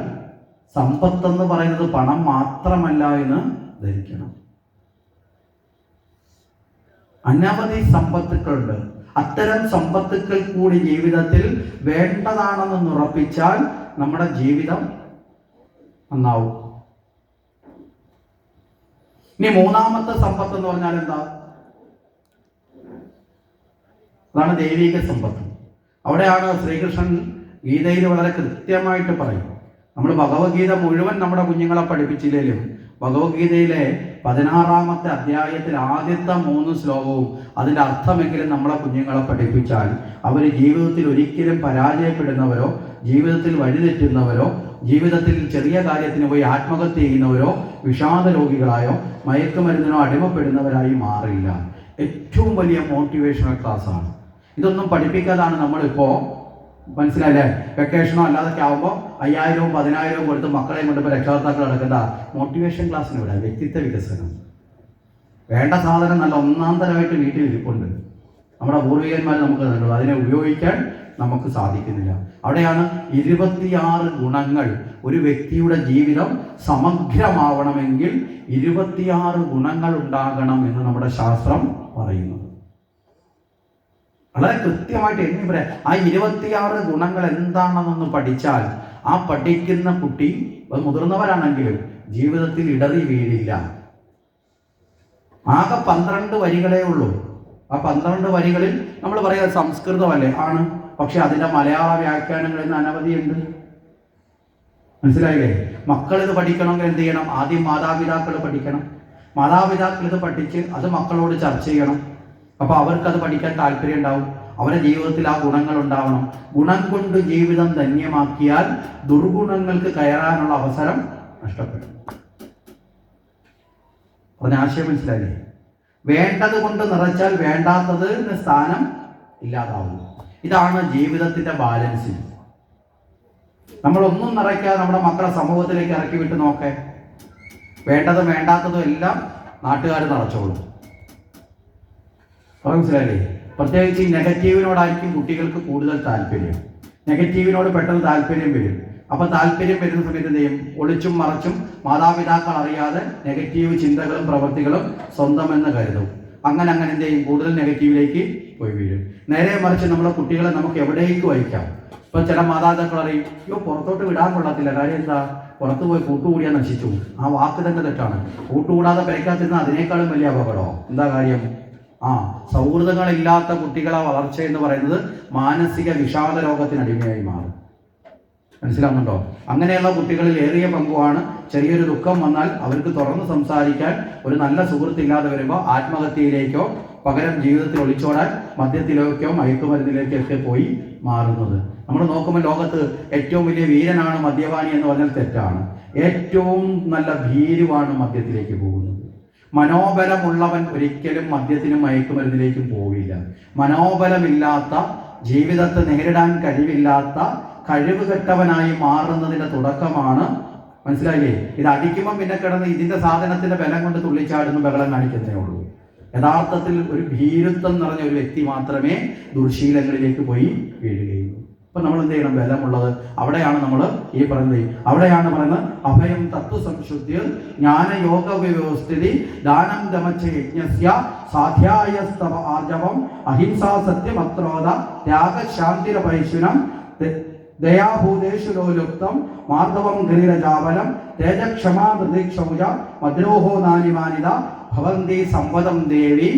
സമ്പത്തെന്ന് പറയുന്നത് പണം മാത്രമല്ല എന്ന് ധരിക്കണം. അനവധി സമ്പത്തുക്കളുണ്ട്. അത്തരം സമ്പത്തുക്കൾ കൂടി ജീവിതത്തിൽ വേണ്ടതാണെന്ന് ഉറപ്പിച്ചാൽ നമ്മുടെ ജീവിതം നന്നാവും. ഇനി മൂന്നാമത്തെ സമ്പത്ത് എന്ന് പറഞ്ഞാൽ എന്താ? അതാണ് ദൈവിക സമ്പത്ത്. അവിടെയാണ് ശ്രീകൃഷ്ണൻ ഗീതയിൽ വളരെ കൃത്യമായിട്ട് പറയും. നമ്മൾ ഭഗവത്ഗീത മുഴുവൻ നമ്മുടെ കുഞ്ഞുങ്ങളെ പഠിപ്പിച്ചില്ലെങ്കിലും ഭഗവത്ഗീതയിലെ 16-ാമത്തെ അധ്യായത്തിൽ ആദ്യത്തെ 3 ശ്ലോകവും അതിൻ്റെ അർത്ഥമെങ്കിലും നമ്മളെ കുഞ്ഞുങ്ങളെ പഠിപ്പിച്ചാൽ അവർ ജീവിതത്തിൽ ഒരിക്കലും പരാജയപ്പെടുന്നവരോ, ജീവിതത്തിൽ വഴിതെറ്റുന്നവരോ, ജീവിതത്തിൽ ചെറിയ കാര്യത്തിന് പോയി ആത്മഹത്യ ചെയ്യുന്നവരോ, വിഷാദ രോഗികളായോ മയക്കുമരുന്നിനോ അടിമപ്പെടുന്നവരായി മാറില്ല. ഏറ്റവും വലിയ മോട്ടിവേഷണൽ ക്ലാസ്സാണ്. ഇതൊന്നും പഠിപ്പിക്കാതാണ് നമ്മളിപ്പോൾ, മനസ്സിലായില്ലേ, വെക്കേഷനോ അല്ലാതൊക്കെ ആകുമ്പോൾ 5000-ഉം 10000-ഉം കൊടുത്ത് മക്കളെയും കൊണ്ടിപ്പോൾ രക്ഷകർത്താക്കൾ നടക്കേണ്ട മോട്ടിവേഷൻ ക്ലാസ്സിന് വിടാം. വ്യക്തിത്വ വികസനം വേണ്ട സാധനം നല്ല ഒന്നാം തരമായിട്ട് വീട്ടിൽ ഇരിപ്പുണ്ട്. നമ്മുടെ പൂർവികന്മാർ നമുക്ക് തരുള്ളൂ, അതിനെ ഉപയോഗിക്കാൻ നമുക്ക് സാധിക്കുന്നില്ല. അവിടെയാണ് 26 ഗുണങ്ങൾ. ഒരു വ്യക്തിയുടെ ജീവിതം സമഗ്രമാവണമെങ്കിൽ 26 ഗുണങ്ങൾ ഉണ്ടാകണം എന്ന് നമ്മുടെ ശാസ്ത്രം പറയുന്നത്. വളരെ കൃത്യമായിട്ട് എണ്ണി പറയാം. ആ 26 ഗുണങ്ങൾ എന്താണെന്നൊന്ന് പഠിച്ചാൽ ആ പഠിക്കുന്ന കുട്ടി, അത് മുതിർന്നവരാണെങ്കിലും, ജീവിതത്തിൽ ഇടറി വീഴില്ല. ആകെ 12 വരികളേ ഉള്ളൂ. ആ 12 വരികളിൽ നമ്മൾ പറയുക സംസ്കൃതമല്ലേ? ആണ്. പക്ഷെ അതിൻ്റെ മലയാള വ്യാഖ്യാനങ്ങളിൽ നിന്ന് അനവധിയുണ്ട്. മനസ്സിലായില്ലേ? മക്കൾ ഇത് പഠിക്കണമെങ്കിൽ എന്ത് ചെയ്യണം? ആദ്യം മാതാപിതാക്കൾ പഠിക്കണം. മാതാപിതാക്കൾ ഇത് പഠിച്ച് അത് മക്കളോട് ചർച്ച ചെയ്യണം. അപ്പോൾ അവർക്കത് പഠിക്കാൻ താല്പര്യം ഉണ്ടാവും. അവരുടെ ജീവിതത്തിൽ ആ ഗുണങ്ങൾ ഉണ്ടാവണം. ഗുണം കൊണ്ട് ജീവിതം ധന്യമാക്കിയാൽ ദുർഗുണങ്ങൾക്ക് കയറാനുള്ള അവസരം നഷ്ടപ്പെടും. പറഞ്ഞ ആശയം മനസ്സിലായില്ലേ? വേണ്ടത് കൊണ്ട് നിറച്ചാൽ വേണ്ടാത്തതിന് സ്ഥാനം ഇല്ലാതാവും. ഇതാണ് ജീവിതത്തിന്റെ ബാലൻസ്. നമ്മളൊന്നും നിറയ്ക്കാതെ നമ്മുടെ മക്കളെ സമൂഹത്തിലേക്ക് ഇറക്കി വിട്ട് നോക്കേ, വേണ്ടതും വേണ്ടാത്തതും എല്ലാം നാട്ടുകാർ നിറച്ചോളും. മനസ്സിലായില്ലേ? പ്രത്യേകിച്ച് ഈ നെഗറ്റീവിനോടായിരിക്കും കുട്ടികൾക്ക് കൂടുതൽ താല്പര്യം. നെഗറ്റീവിനോട് പെട്ടെന്ന് താല്പര്യം വരും. അപ്പൊ താല്പര്യം വരുന്ന സമയത്ത് എന്ത് ചെയ്യും? ഒളിച്ചും മറച്ചും മാതാപിതാക്കൾ അറിയാതെ നെഗറ്റീവ് ചിന്തകളും പ്രവൃത്തികളും സ്വന്തമെന്ന് കരുതും. അങ്ങനെ എന്ത് ചെയ്യും? കൂടുതൽ നെഗറ്റീവിലേക്ക് പോയി വീഴും. നേരെ മറിച്ച് നമ്മുടെ കുട്ടികളെ നമുക്ക് എവിടേക്ക് വഹിക്കാം. ഇപ്പൊ ചില മാതാപിതാക്കൾ അറിയും, അയ്യോ പുറത്തോട്ട് വിടാൻ കൊള്ളത്തില്ല, കാര്യം എന്താ, പുറത്തു പോയി കൂട്ടുകൂടിയാൽ നശിച്ചു. ആ വാക്ക് തന്നെ തെറ്റാണ്. കൂട്ടുകൂടാതെ പെരക്കാത്തിരുന്ന അതിനേക്കാളും വലിയ അപകടമോ? എന്താ കാര്യം? സൗഹൃദങ്ങളില്ലാത്ത കുട്ടികളെ വളർച്ച എന്ന് പറയുന്നത് മാനസിക വിഷാദ രോഗത്തിനടിമയായി മാറും. മനസ്സിലാവുന്നുണ്ടോ? അങ്ങനെയുള്ള കുട്ടികളിൽ ഏറിയ പങ്കുമാണ് ചെറിയൊരു ദുഃഖം വന്നാൽ അവർക്ക് തുറന്ന് സംസാരിക്കാൻ ഒരു നല്ല സുഹൃത്തില്ലാതെ വരുമ്പോൾ ആത്മഹത്യയിലേക്കോ പകരം ജീവിതത്തിൽ ഒളിച്ചോടാൻ മദ്യത്തിലേക്കോ മയക്കുമരുന്നിലേക്കൊക്കെ പോയി മാറുന്നത്. നമ്മൾ നോക്കുമ്പോൾ ലോകത്ത് ഏറ്റവും വലിയ വീരനാണ് മദ്യപാനി എന്ന് പറഞ്ഞാൽ തെറ്റാണ്. ഏറ്റവും നല്ല ഭീരുവാണ് മദ്യത്തിലേക്ക് പോകുന്നത്. മനോബലമുള്ളവൻ ഒരിക്കലും മദ്യത്തിനും മയക്കുമരുന്നിലേക്കും പോവില്ല. മനോബലമില്ലാത്ത, ജീവിതത്തെ നേരിടാൻ കഴിവില്ലാത്ത, കഴിവുകെട്ടവനായി മാറുന്നതിന്റെ തുടക്കമാണ്. മനസ്സിലായില്ലേ? ഇത് അടിക്കുമ്പോൾ പിന്നെ കിടന്ന് ഇതിന്റെ സാധനത്തിന്റെ ബലം കൊണ്ട് തുള്ളിച്ചാടുന്ന ബഹളം കാണിക്കുന്നേ ഉള്ളൂ. യഥാർത്ഥത്തിൽ ഒരു ഭീരുത്വം നിറഞ്ഞ ഒരു വ്യക്തി മാത്രമേ ദുർശീലങ്ങളിലേക്ക് പോയി വീഴുകയുള്ളൂ. അപ്പൊ നമ്മൾ എന്ത് ചെയ്യണം? ബലമുള്ളത് അവിടെയാണ് നമ്മൾ ഈ പറയുന്നത്. അവിടെയാണ് പറയുന്നത് അഭയം തത്വസംശുദ്ധി ജ്ഞാനയോഗ വ്യവസ്ഥിതി ദാനം ദമച്ച യജ്ഞസ്യ സാധ്യായസ്തവ ആർജവം അഹിംസാ സത്യമത്രോധ ത്യാഗശാന്തിരപൈശുനം ദയാഭൂതേഷു ലോലുപ്തം മാർദ്ദവം ഗരീരജാവലം തേജക്ഷമാ ധൃതിക്ഷൗജ മദ്രോഹോ നാനിമാനിത ഭവന്തി സംവദം ദേവി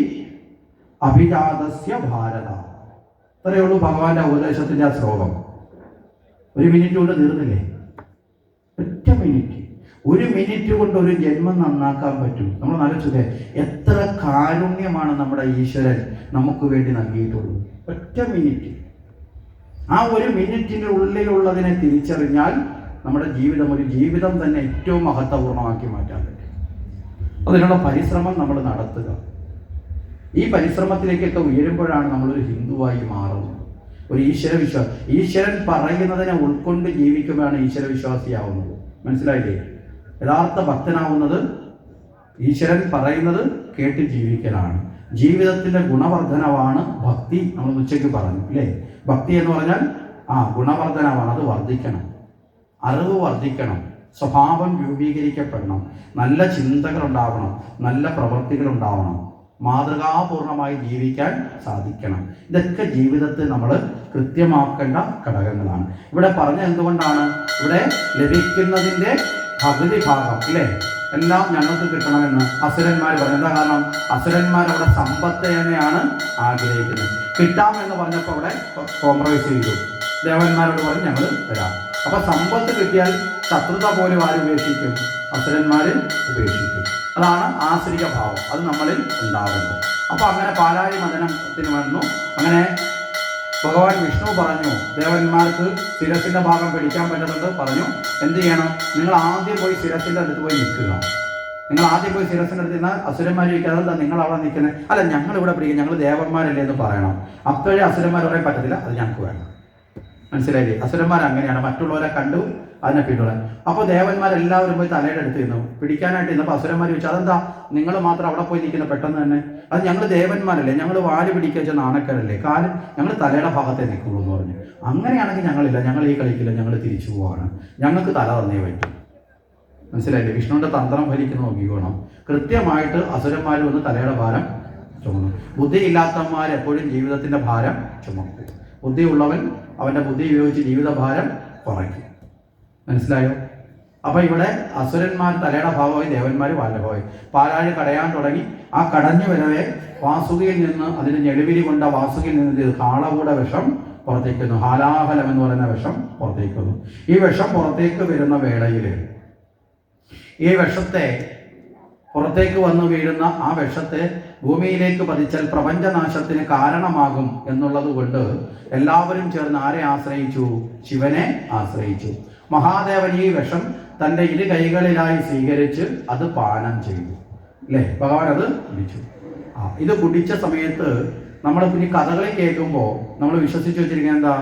അഭിജാതസ്യ ഭാരത. ഇത്രയേ ഉള്ളൂ ഭഗവാന്റെ ഉപദേശത്തിന്റെ ആ ശ്ലോകം. 1 മിനിറ്റ് കൊണ്ട് തീർന്നില്ലേ? ഒറ്റ മിനിറ്റ്. 1 മിനിറ്റ് കൊണ്ട് ഒരു ജന്മം നന്നാക്കാൻ പറ്റും. നമ്മൾ ആലോചിച്ചത് എത്ര കാരുണ്യമാണ് നമ്മുടെ ഈശ്വരൻ നമുക്ക് വേണ്ടി നൽകിയിട്ടുള്ളത്. ഒറ്റ മിനിറ്റ്. ആ 1 മിനിറ്റിന്റെ ഉള്ളിലുള്ളതിനെ തിരിച്ചറിഞ്ഞാൽ നമ്മുടെ ജീവിതം ഒരു ജീവിതം തന്നെ ഏറ്റവും മഹത്വപൂർണ്ണമാക്കി മാറ്റാൻ പറ്റും. അതിനുള്ള പരിശ്രമം നമ്മൾ നടത്തുക. ഈ പരിശ്രമത്തിലേക്കൊക്കെ ഉയരുമ്പോഴാണ് നമ്മളൊരു ഹിന്ദുവായി മാറുന്നത്. ഒരു ഈശ്വരൻ പറയുന്നതിനെ ഉൾക്കൊണ്ട് ജീവിക്കുമ്പോഴാണ് ഈശ്വരവിശ്വാസിയാവുന്നത്. മനസ്സിലായില്ലേ? യഥാർത്ഥ ഭക്തനാവുന്നത് ഈശ്വരൻ പറയുന്നത് കേട്ട് ജീവിക്കലാണ്. ജീവിതത്തിന്റെ ഗുണവർദ്ധനവാണ് ഭക്തി. നമ്മൾ ഉച്ചയ്ക്ക് പറഞ്ഞു അല്ലേ? ഭക്തി എന്ന് പറഞ്ഞാൽ ഗുണവർദ്ധനവാണ്. അത് വർദ്ധിക്കണം, അറിവ് വർദ്ധിക്കണം, സ്വഭാവം രൂപീകരിക്കപ്പെടണം, നല്ല ചിന്തകൾ ഉണ്ടാവണം, നല്ല പ്രവൃത്തികൾ ഉണ്ടാവണം, മാതൃകാപൂർണമായി ജീവിക്കാൻ സാധിക്കണം. ഇതൊക്കെ ജീവിതത്തിൽ നമ്മൾ കൃത്യമാക്കേണ്ട ഘടകങ്ങളാണ്. ഇവിടെ പറഞ്ഞ എന്തുകൊണ്ടാണ്? ഇവിടെ ലഭിക്കുന്നതിൻ്റെ പകുതി ഭാഗം ഇല്ലേ എല്ലാം ഞങ്ങൾക്ക് കിട്ടണമെന്ന് അസുരന്മാർ പറഞ്ഞു. എന്താ കാരണം? അസുരന്മാർ അവിടെ സമ്പത്ത് തന്നെയാണ് ആഗ്രഹിക്കുന്നത്. കിട്ടാമെന്ന് പറഞ്ഞപ്പോൾ അവിടെ കോംപ്രമൈസ് ചെയ്തു. ദേവന്മാരോട് പറഞ്ഞ് ഞങ്ങൾ തരാം. അപ്പൊ സമ്പത്ത് കിട്ടിയാൽ ശത്രുത പോലും ആര് ഉപേക്ഷിക്കും? അസുരന്മാർ ഉപേക്ഷിക്കും. അതാണ് ആശ്രിക ഭാവം. അത് നമ്മളിൽ ഉണ്ടാവുന്നത്. അപ്പൊ അങ്ങനെ പാലാഴി മദനത്തിന് വന്നു. അങ്ങനെ ഭഗവാൻ വിഷ്ണു പറഞ്ഞു, ദേവന്മാർക്ക് ശിരസിന്റെ ഭാഗം പിടിക്കാൻ പറ്റുന്നുണ്ട്. പറഞ്ഞു എന്ത് ചെയ്യണം? നിങ്ങൾ ആദ്യം പോയി ശിരസിന്റെ അടുത്ത് പോയി നിൽക്കുക. നിങ്ങൾ ആദ്യം പോയി ശിരസിന്റെ അടുത്ത് നിന്നാൽ അസുരന്മാർ ചോദിക്കുക, അതെന്താ നിങ്ങൾ അവിടെ നിൽക്കുന്നത്? അല്ല, ഞങ്ങൾ ഇവിടെ പിടിക്കും, ഞങ്ങൾ ദേവന്മാരല്ലേ എന്ന് പറയണം. അപ്പോഴേ അസുരന്മാർ പറയാൻ പറ്റത്തില്ല, അത് ഞങ്ങൾക്ക് വേണം. മനസ്സിലായില്ലേ? അസുരന്മാർ അങ്ങനെയാണ്, മറ്റുള്ളവരെ കണ്ടു അതിനെ പിന്തുടരാൻ. അപ്പോൾ ദേവന്മാരെല്ലാവരും പോയി തലയുടെ അടുത്ത് നിന്നു പിടിക്കാനായിട്ട് ഇരുന്നപ്പോൾ അസുരന്മാർ ചോദിച്ചു, അതെന്താ നിങ്ങൾ മാത്രം അവിടെ പോയി നിൽക്കുന്ന പെട്ടെന്ന് തന്നെ? അത് ഞങ്ങൾ ദേവന്മാരല്ലേ, ഞങ്ങൾ വാല് പിടിക്കുക നാണക്കരല്ലേ, കാലം ഞങ്ങൾ തലയുടെ ഭാഗത്തേ നിൽക്കുള്ളൂ എന്ന് പറഞ്ഞു. അങ്ങനെയാണെങ്കിൽ ഞങ്ങളില്ല, ഞങ്ങൾ ഈ കളിക്കില്ല, ഞങ്ങൾ തിരിച്ചു പോവാണ്, ഞങ്ങൾക്ക് തല തന്നേ പറ്റും. മനസ്സിലായില്ലേ? വിഷ്ണുവിന്റെ തന്ത്രം ഫലിക്കുന്ന നോക്കിക്കോണം. കൃത്യമായിട്ട് അസുരന്മാർ വന്ന് തലയുടെ ഭാരം ചുമന്നു. ബുദ്ധിയില്ലാത്തവന്മാർ എപ്പോഴും ജീവിതത്തിന്റെ ഭാരം ചുമക്കും. ബുദ്ധിയുള്ളവൻ അവന്റെ ബുദ്ധി ഉപയോഗിച്ച് ജീവിതഭാരം കുറയ്ക്കും. മനസ്സിലായോ? അപ്പൊ ഇവിടെ അസുരന്മാർ തലയുടെ ഭാവമായി, ദേവന്മാർ വാലഭാവമായി. പാലാഴി കടയാൻ തുടങ്ങി. ആ കടഞ്ഞു വരവേ വാസുകിയിൽ നിന്ന്, അതിന് ഞെളിവിരി കൊണ്ട വാസുകിയിൽ നിന്ന് കാളകൂട വിഷം പുറത്തേക്ക് വന്നു. ഹാലാഹലം എന്ന് പറയുന്ന വിഷം പുറത്തേക്ക് വന്നു. ഈ വിഷം പുറത്തേക്ക് വരുന്ന വേളയിൽ ഈ വിഷത്തെ പുറത്തേക്ക് വന്നു വീഴുന്ന ആ വിഷത്തെ ഭൂമിയിലേക്ക് പതിച്ചാൽ പ്രപഞ്ചനാശത്തിന് കാരണമാകും എന്നുള്ളത് കൊണ്ട് എല്ലാവരും ചേർന്ന് ആരെ ആശ്രയിച്ചു? ശിവനെ ആശ്രയിച്ചു. മഹാദേവൻ ഈ വിഷം തൻ്റെ 2 കൈകളിലായി സ്വീകരിച്ച് അത് പാനം ചെയ്തു. അല്ലേ? ഭഗവാൻ അത് കുടിച്ചു. ഇത് കുടിച്ച സമയത്ത് നമ്മൾ പിന്നെ കഥകളി കേൾക്കുമ്പോൾ നമ്മൾ വിശ്വസിച്ച് വെച്ചിരിക്കുന്നത് എന്താ?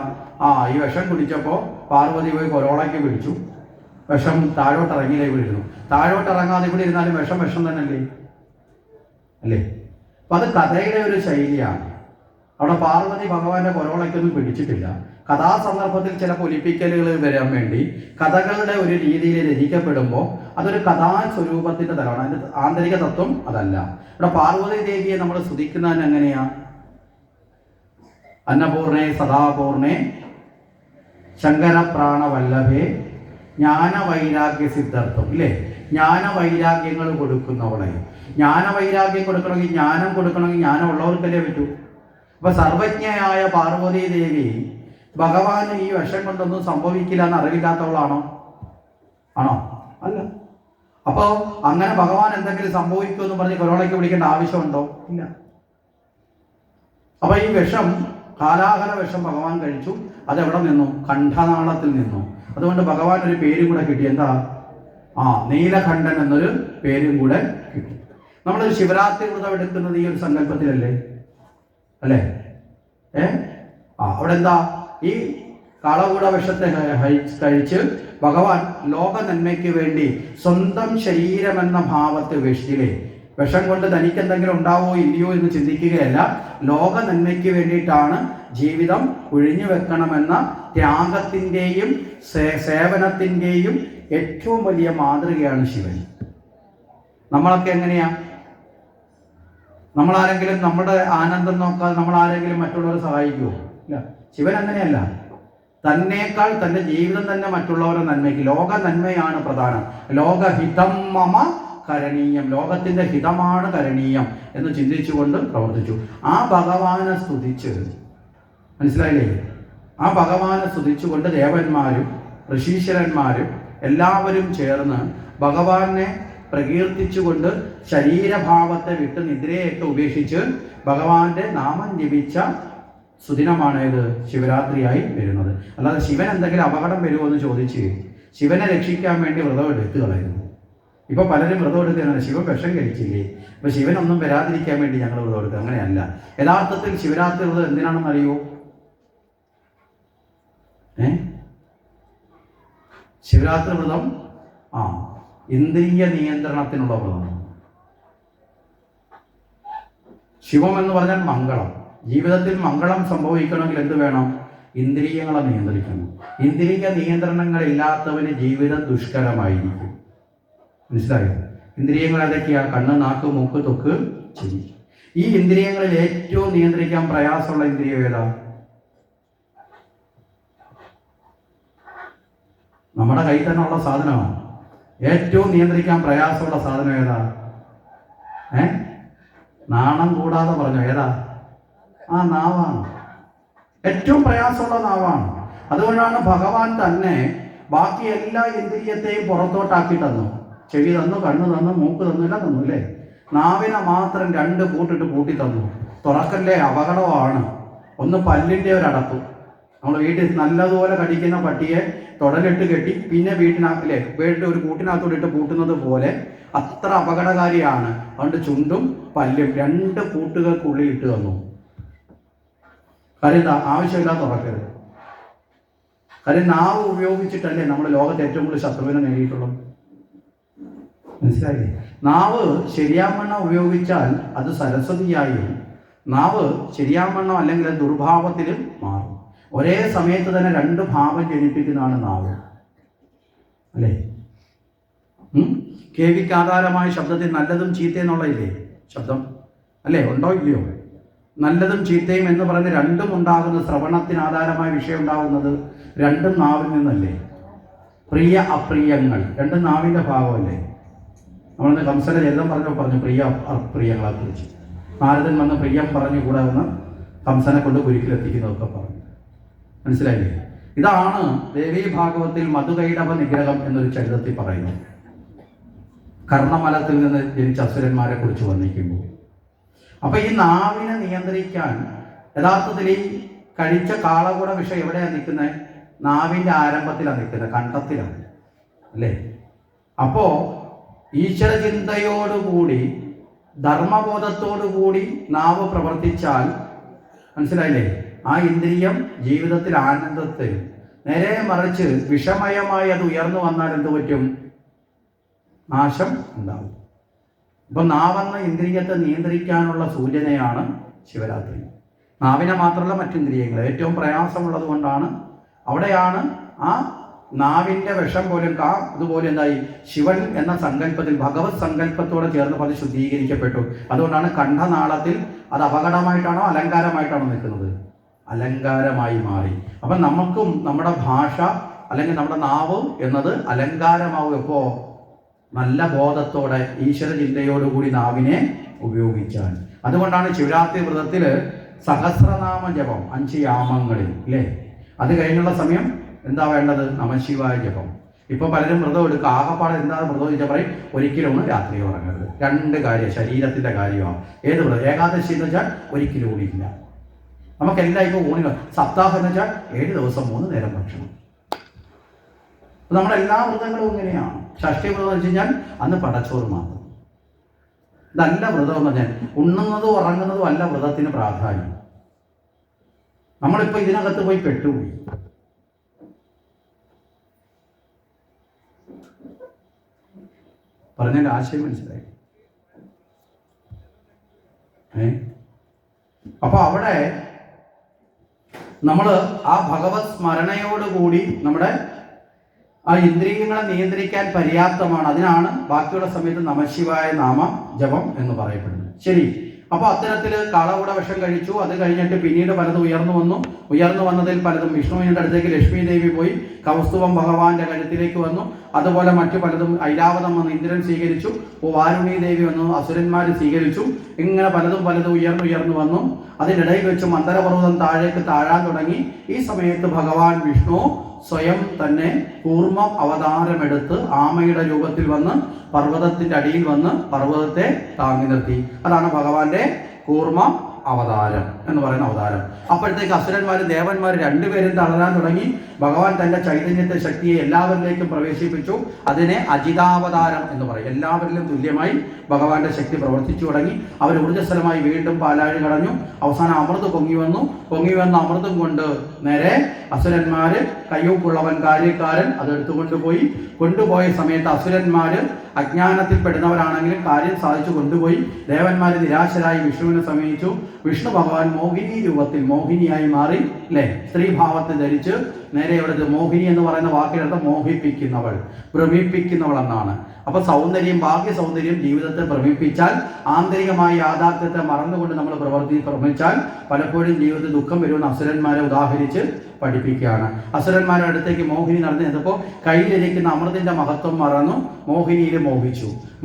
ഈ വിഷം കുടിച്ചപ്പോൾ പാർവതി പോയി കൊരോളയ്ക്ക് പിടിച്ചു, വിഷം താഴോട്ട് ഇറങ്ങിയില്ല, ഇവിടെ ഇരുന്നു. താഴോട്ട് ഇറങ്ങാതെ ഇവിടെ ഇരുന്നാലും വിഷം തന്നെയല്ലേ? അല്ലേ? അപ്പൊ അത് കഥയുടെ ഒരു ശൈലിയാണ്. അവിടെ പാർവതി ഭഗവാന്റെ കൊരോളയ്ക്കൊന്നും പിടിച്ചിട്ടില്ല. കഥാസന്ദർഭത്തിൽ ചില പൊലിപ്പിക്കലുകൾ വരാൻ വേണ്ടി കഥകളുടെ ഒരു രീതിയിൽ രചിക്കപ്പെടുമ്പോൾ അതൊരു കഥാസ്വരൂപത്തിന്റെ തലമാണ്. അതിന്റെ ആന്തരിക തത്വം അതല്ല. ഇവിടെ പാർവതി ദേവിയെ നമ്മൾ സ്തുതിക്കുന്നതിന് എങ്ങനെയാ? അന്നപൂർണേ സദാപൂർണേ ശങ്കരപ്രാണവല്ലഭേ ജ്ഞാനവൈരാഗ്യ സിദ്ധാർത്ഥം, ഇല്ലേ? ജ്ഞാനവൈരാഗ്യങ്ങൾ കൊടുക്കുന്നവളെ. ജ്ഞാനവൈരാഗ്യം കൊടുക്കണമെങ്കിൽ, ജ്ഞാനം കൊടുക്കണമെങ്കിൽ ജ്ഞാനം ഉള്ളവർക്കല്ലേ പറ്റൂ. അപ്പൊ സർവജ്ഞയായ പാർവതി ദേവി ഭഗവാന് ഈ വിഷം കൊണ്ടൊന്നും സംഭവിക്കില്ല എന്ന് അറിവില്ലാത്തവളാണോ? ആണോ? അല്ല. അപ്പോ അങ്ങനെ ഭഗവാൻ എന്തെങ്കിലും സംഭവിക്കുമെന്ന് പറഞ്ഞ് കൊറോണയ്ക്ക് പിടിക്കേണ്ട ആവശ്യമുണ്ടോ? ഇല്ല. അപ്പൊ ഈ വിഷം, കാലാഹല വിഷം ഭഗവാൻ കഴിച്ചു. അതെവിടെ നിന്നു? കണ്ഠനാളത്തിൽ നിന്നു. അതുകൊണ്ട് ഭഗവാൻ ഒരു പേരും കൂടെ കിട്ടി. എന്താ? നീലകണ്ഠൻ എന്നൊരു പേരും കൂടെ കിട്ടി. നമ്മളൊരു ശിവരാത്രി വ്രതം എടുക്കുന്നത് ഈ ഒരു സങ്കല്പത്തിലല്ലേ? അല്ലേ? അവിടെ എന്താ? ഈ കാളകൂട വിഷത്തെ കഴിച്ച് ഭഗവാൻ ലോക നന്മയ്ക്ക് വേണ്ടി സ്വന്തം ശരീരമെന്ന ഭാവത്തെ ഉപേക്ഷിച്ചില്ലേ? വിഷം കൊണ്ട് തനിക്ക് എന്തെങ്കിലും ഉണ്ടാവോ ഇല്ലയോ എന്ന് ചിന്തിക്കുകയല്ല, ലോക നന്മയ്ക്ക് വേണ്ടിയിട്ടാണ് ജീവിതം ഒഴിഞ്ഞു വെക്കണമെന്ന ത്യാഗത്തിൻ്റെയും സേവനത്തിൻ്റെയും ഏറ്റവും വലിയ മാതൃകയാണ് ശിവൻ. നമ്മളൊക്കെ എങ്ങനെയാ? നമ്മളാരെങ്കിലും നമ്മുടെ ആനന്ദം നോക്കാതെ നമ്മളാരെങ്കിലും മറ്റുള്ളവരെ സഹായിക്കുമോ? ഇല്ല. ശിവൻ അങ്ങനെയല്ല. തന്നേക്കാൾ തൻ്റെ ജീവിതം തന്നെ മറ്റുള്ളവരുടെ നന്മയ്ക്ക്, ലോക നന്മയാണ് പ്രധാനം. ലോകഹിതം മമ കരണീയം, ലോകത്തിൻ്റെ ഹിതമാണ് കരണീയം എന്ന് ചിന്തിച്ചുകൊണ്ട് പ്രവർത്തിച്ചു. ആ ഭഗവാനെ സ്തുതിച്ച്, മനസ്സിലായില്ലേ? ആ ഭഗവാനെ സ്തുതിച്ചുകൊണ്ട് ദേവന്മാരും ഋഷീശ്വരന്മാരും എല്ലാവരും ചേർന്ന് ഭഗവാനെ പ്രകീർത്തിച്ചുകൊണ്ട് ശരീരഭാവത്തെ വിട്ട് നിദ്രയൊക്കെ ഉപേക്ഷിച്ച് ഭഗവാന്റെ നാമം ജപിച്ച സുദിനമാണ് ഇത് ശിവരാത്രിയായി വരുന്നത്. അല്ലാതെ ശിവൻ എന്തെങ്കിലും അപകടം വരുമോ എന്ന് ചോദിച്ച് ശിവനെ രക്ഷിക്കാൻ വേണ്ടി വ്രതം എടുത്തു കളയുന്നു. ഇപ്പൊ പലരും വ്രതം എടുക്കുകയാണ്, ശിവൻ വിഷം കഴിച്ചില്ലേ, ഇപ്പൊ ശിവനൊന്നും വരാതിരിക്കാൻ വേണ്ടി ഞങ്ങൾ വ്രതം എടുക്കുക. അങ്ങനെയല്ല. യഥാർത്ഥത്തിൽ ശിവരാത്രി വ്രതം എന്തിനാണെന്ന് അറിയോ? ശിവരാത്രി വ്രതം ഇന്ദ്രിയ നിയന്ത്രണത്തിനുള്ള വ്രതമാണ്. ശിവം എന്ന് പറഞ്ഞാൽ മംഗളം. ജീവിതത്തിൽ മംഗളം സംഭവിക്കണമെങ്കിൽ എന്ത് വേണം? ഇന്ദ്രിയങ്ങളെ നിയന്ത്രിക്കണം. ഇന്ദ്രിയ നിയന്ത്രണങ്ങളില്ലാത്തവന് ജീവിതം ദുഷ്കരമായിരിക്കും. മനസ്സിലായോ? ഇന്ദ്രിയങ്ങൾ ഏതൊക്കെയാ? കണ്ണ്, നാക്ക്, മൂക്ക്, ത്വക്ക്, ചെവി. ഈ ഇന്ദ്രിയങ്ങളിൽ ഏറ്റവും നിയന്ത്രിക്കാൻ പ്രയാസമുള്ള ഇന്ദ്രിയം ഏതാ? നമ്മുടെ കയ്യിൽ തന്നെ ഉള്ള സാധനമാണ്. ഏറ്റവും നിയന്ത്രിക്കാൻ പ്രയാസമുള്ള സാധനം ഏതാ? നാണം കൂടാതെ പറഞ്ഞോ, ഏതാ? നാവാണ്. ഏറ്റവും പ്രയാസമുള്ള നാവാണ്. അതുകൊണ്ടാണ് ഭഗവാൻ തന്നെ ബാക്കി എല്ലാ ഇന്ദ്രിയത്തെയും പുറത്തോട്ടാക്കി തന്നു. ചെവി തന്നു, കണ്ണ് തന്നു, മൂക്ക് തന്നു, എല്ലാം തന്നു, അല്ലേ? നാവിനെ മാത്രം 2 കൂട്ടിട്ട് പൂട്ടി തന്നു. തുറക്കല്ലേ, അപകടമാണ്. ഒന്ന് പല്ലിൻ്റെ ഒരടപ്പ്. നമ്മൾ വീട്ടിൽ നല്ലതുപോലെ കടിക്കുന്ന പട്ടിയെ തൊടലിട്ട് കെട്ടി പിന്നെ വീട്ടിനകത്തില്ലേ വീട്ടിൽ ഒരു കൂട്ടിനകത്തോടെ ഇട്ട് പൂട്ടുന്നത് പോലെ അത്ര അപകടകാരിയാണ്. അതുകൊണ്ട് ചുണ്ടും പല്ലും 2 കൂട്ടുകൾക്കുള്ളിൽ ഇട്ട് തന്നു. കാര്യം ആവശ്യമില്ലാതെ തുറക്കരുത്. കാര്യം നാവ് ഉപയോഗിച്ചിട്ടല്ലേ നമ്മൾ ലോകത്ത് ഏറ്റവും കൂടുതൽ ശത്രുവിനെ നേടിയിട്ടുള്ളത്. മനസ്സിലായില്ലേ? നാവ് ശരിയാവണ്ണം ഉപയോഗിച്ചാൽ അത് സരസ്വതിയായും, നാവ് ശരിയാവണ്ണം അല്ലെങ്കിൽ അത് ദുർഭാവത്തിലും മാറും. ഒരേ സമയത്ത് തന്നെ 2 ഭാവം ജനിപ്പിക്കുന്നതാണ് നാവ്, അല്ലേ? കേൾവിക്ക് ആധാരമായ ശബ്ദത്തിൽ നല്ലതും ചീത്തയെന്നുള്ളതില്ലേ ശബ്ദം, അല്ലേ? ഉണ്ടോ ഇല്ലയോ? നല്ലതും ചീത്തയും എന്ന് പറഞ്ഞ് 2ഉം ഉണ്ടാകുന്ന ശ്രവണത്തിന് ആധാരമായ വിഷയം ഉണ്ടാകുന്നത് 2ഉം നാവിൽ നിന്നല്ലേ? പ്രിയ അപ്രിയങ്ങൾ 2ഉം നാവിൻ്റെ ഭാഗമല്ലേ? നമ്മളിന്ന് കംസന ചരിതം പറഞ്ഞു പ്രിയ അപ്രിയങ്ങളെ കുറിച്ച്. നാരദൻ വന്ന് പ്രിയം പറഞ്ഞു കൂടെ വന്ന് കംസനെ കൊണ്ട് കുരുക്കിലെത്തിക്കുന്നതൊക്കെ പറഞ്ഞു. മനസ്സിലായില്ലേ? ഇതാണ് ദേവീ ഭാഗവത്തിൽ മധുകൈടവ നിഗ്രഹം എന്നൊരു ചരിത്രത്തിൽ പറയുന്നത്. കർണമലത്തിൽ നിന്ന് ജനിച്ച അസുരന്മാരെ കുറിച്ച് വർണ്ണിക്കുമ്പോൾ. അപ്പൊ ഈ നാവിനെ നിയന്ത്രിക്കാൻ യഥാർത്ഥത്തിൽ ഈ കഴിച്ച കാളകൂട വിഷം എവിടെയാണ് നിൽക്കുന്നത്? നാവിൻ്റെ ആരംഭത്തിലാണ് നിൽക്കുന്നത്, കണ്ഠത്തിലാണ്, അല്ലേ? അപ്പോ ഈശ്വര ചിന്തയോടുകൂടി ധർമ്മബോധത്തോടു കൂടി നാവ് പ്രവർത്തിച്ചാൽ, മനസ്സിലായില്ലേ, ആ ഇന്ദ്രിയം ജീവിതത്തിൽ ആനന്ദത്തെ, നേരെ മറിച്ച് വിഷമയമായി അത് ഉയർന്നു വന്നാൽ എന്ത് പറ്റും? നാശം ഉണ്ടാവും. അപ്പൊ നാവെന്ന ഇന്ദ്രിയത്തെ നിയന്ത്രിക്കാനുള്ള സൂചനയാണ് ശിവരാത്രി. നാവിനെ മാത്രമല്ല മറ്റിന്ദ്രിയങ്ങൾ ഏറ്റവും പ്രയാസമുള്ളത് കൊണ്ടാണ്, അവിടെയാണ് ആ നാവിൻ്റെ വിഷം പോലും അതുപോലെ എന്തായി ശിവൻ എന്ന സങ്കല്പത്തിൽ ഭഗവത് സങ്കല്പത്തോടെ ചേർന്ന് അത് ശുദ്ധീകരിക്കപ്പെട്ടു. അതുകൊണ്ടാണ് കണ്ഠനാളത്തിൽ അത് അപകടമായിട്ടാണോ അലങ്കാരമായിട്ടാണോ നിൽക്കുന്നത്? അലങ്കാരമായി മാറി. അപ്പം നമുക്കും നമ്മുടെ ഭാഷ അല്ലെങ്കിൽ നമ്മുടെ നാവ് എന്നത് അലങ്കാരമാവും. എപ്പോൾ? നല്ല ബോധത്തോടെ ഈശ്വര ചിന്തയോടുകൂടി നാവിനെ ഉപയോഗിച്ചാൽ. അതുകൊണ്ടാണ് ശിവരാത്രി വ്രതത്തിൽ സഹസ്രനാമ ജപം 5 യാമങ്ങളിൽ, അല്ലേ? അത് കഴിഞ്ഞുള്ള സമയം എന്താ വേണ്ടത്? നമശിവായ ജപം. ഇപ്പൊ പലരും വ്രതം എടുക്കുക. ആകപ്പാടെ എന്താ വ്രതം ചോദിച്ചാൽ പറയും ഒരിക്കലും ഒന്ന് രാത്രി ഉറങ്ങരുത്. 2 കാര്യം ശരീരത്തിന്റെ കാര്യമാണ്. ഏത് വ്രതം? ഏകാദശി എന്ന് വെച്ചാൽ ഒരിക്കലും ഊണില്ല. നമുക്കെല്ലാം ഇപ്പോൾ ഊണില്ല. സപ്താഹം എന്ന് വെച്ചാൽ 7 ദിവസം 3 നേരം ഭക്ഷണം. നമ്മുടെ എല്ലാ വ്രതങ്ങളും ഇങ്ങനെയാണ്. ഷഷ്ടി വ്രതം എന്ന് വെച്ച് കഴിഞ്ഞാൽ അന്ന് പടച്ചോറ് മാത്രം. ഇതല്ല വ്രതം എന്ന് പറഞ്ഞാൽ ഉണ്ണുന്നതും ഉറങ്ങുന്നതും അല്ല വ്രതത്തിന് പ്രാധാന്യം. നമ്മളിപ്പോ ഇതിനകത്ത് പോയി പെട്ടുപോയി. പറഞ്ഞതിന്റെ ആശയം മനസ്സിലായി? അപ്പൊ അവിടെ നമ്മൾ ആ ഭഗവത് സ്മരണയോടുകൂടി നമ്മുടെ ആ ഇന്ദ്രിയങ്ങളെ നിയന്ത്രിക്കാൻ പര്യാപ്തമാണ്. അതിനാണ് ബാക്കിയുള്ള സമയത്ത് നമശിവായ നാമ ജപം എന്ന് പറയപ്പെടുന്നത്. ശരി. അപ്പൊ അത്തരത്തിൽ കാളകൂട വിഷം കഴിച്ചു. അത് കഴിഞ്ഞിട്ട് പിന്നീട് പലതും ഉയർന്നു വന്നതിൽ പലതും വിഷ്ണുവിന്റെ അടുത്തേക്ക് ലക്ഷ്മി ദേവി പോയി, കൗസ്തുഭം ഭഗവാന്റെ കഴുത്തിലേക്ക് വന്നു. അതുപോലെ മറ്റു പലതും ഐരാവതം വന്ന് ഇന്ദ്രൻ സ്വീകരിച്ചു, വാരുണി ദേവി വന്നു, അസുരന്മാർ സ്വീകരിച്ചു. ഇങ്ങനെ പലതും ഉയർന്നു വന്നു. അതിനിടയിൽ വെച്ച് മന്ദരപർവ്വതം താഴേക്ക് താഴാൻ തുടങ്ങി. ഈ സമയത്ത് ഭഗവാൻ വിഷ്ണു സ്വയം തന്നെ കൂർമ്മം അവതാരമെടുത്ത് ആമയുടെ രൂപത്തിൽ വന്ന് പർവ്വതത്തിന്റെ അടിയിൽ വന്ന് പർവ്വതത്തെ താങ്ങി നിർത്തി. അതാണ് ഭഗവാന്റെ കൂർമ്മ അവതാരം എന്ന് പറയുന്ന അവതാരം. അപ്പോഴത്തേക്ക് അസുരന്മാരും ദേവന്മാരും രണ്ടുപേരും തളരാൻ തുടങ്ങി. ഭഗവാൻ തന്റെ ചൈതന്യത്തെ ശക്തിയെ എല്ലാവരിലേക്കും പ്രവേശിപ്പിച്ചു. അതിനെ അജിതാവതാരം എന്ന് പറയും. എല്ലാവരിലും തുല്യമായി ഭഗവാന്റെ ശക്തി പ്രവർത്തിച്ചു തുടങ്ങി. അവർ ഊർജ്ജസ്വലമായി വീണ്ടും പാലാഴി കടഞ്ഞു. അവസാനം അമൃത് പൊങ്ങി വന്ന അമൃതം കൊണ്ട് നേരെ അസുരന്മാര് കയ്യൂക്കുള്ളവൻ കാര്യക്കാരൻ കൊണ്ടുപോയ സമയത്ത് അസുരന്മാര് അജ്ഞാനത്തിൽ പെടുന്നവരാണെങ്കിലും കാര്യം സാധിച്ചു കൊണ്ടുപോയി. ദേവന്മാര് നിരാശരായി വിഷ്ണുവിനെ സമീപിച്ചു. വിഷ്ണു ഭഗവാൻ മോഹിനി രൂപത്തിൽ മോഹിനിയായി മാറി, അല്ലെ? സ്ത്രീഭാവത്തെ ധരിച്ച് നേരെ ഇവിടുത്തെ മോഹിനി എന്ന് പറയുന്ന വാക്കിനർത്ഥം മോഹിപ്പിക്കുന്നവൾ, ഭ്രമിപ്പിക്കുന്നവൾ എന്നാണ്. അപ്പൊ ബാഹ്യ സൗന്ദര്യം ജീവിതത്തെ ഭ്രമിപ്പിച്ചാൽ, ആന്തരികമായ യാഥാർത്ഥ്യത്തെ മറന്നുകൊണ്ട് നമ്മൾ ഭ്രമിച്ചാൽ പലപ്പോഴും ജീവിതത്തിൽ ദുഃഖം വരുമെന്ന് അസുരന്മാരെ ഉദാഹരിച്ച് പഠിപ്പിക്കുകയാണ്. അസുരന്മാരുടെ അടുത്തേക്ക് മോഹിനി നടന്നു ചെന്നപ്പോൾ കയ്യിലിരിക്കുന്ന അമൃതിന്റെ മഹത്വം മറന്നു മോഹിനിയിൽ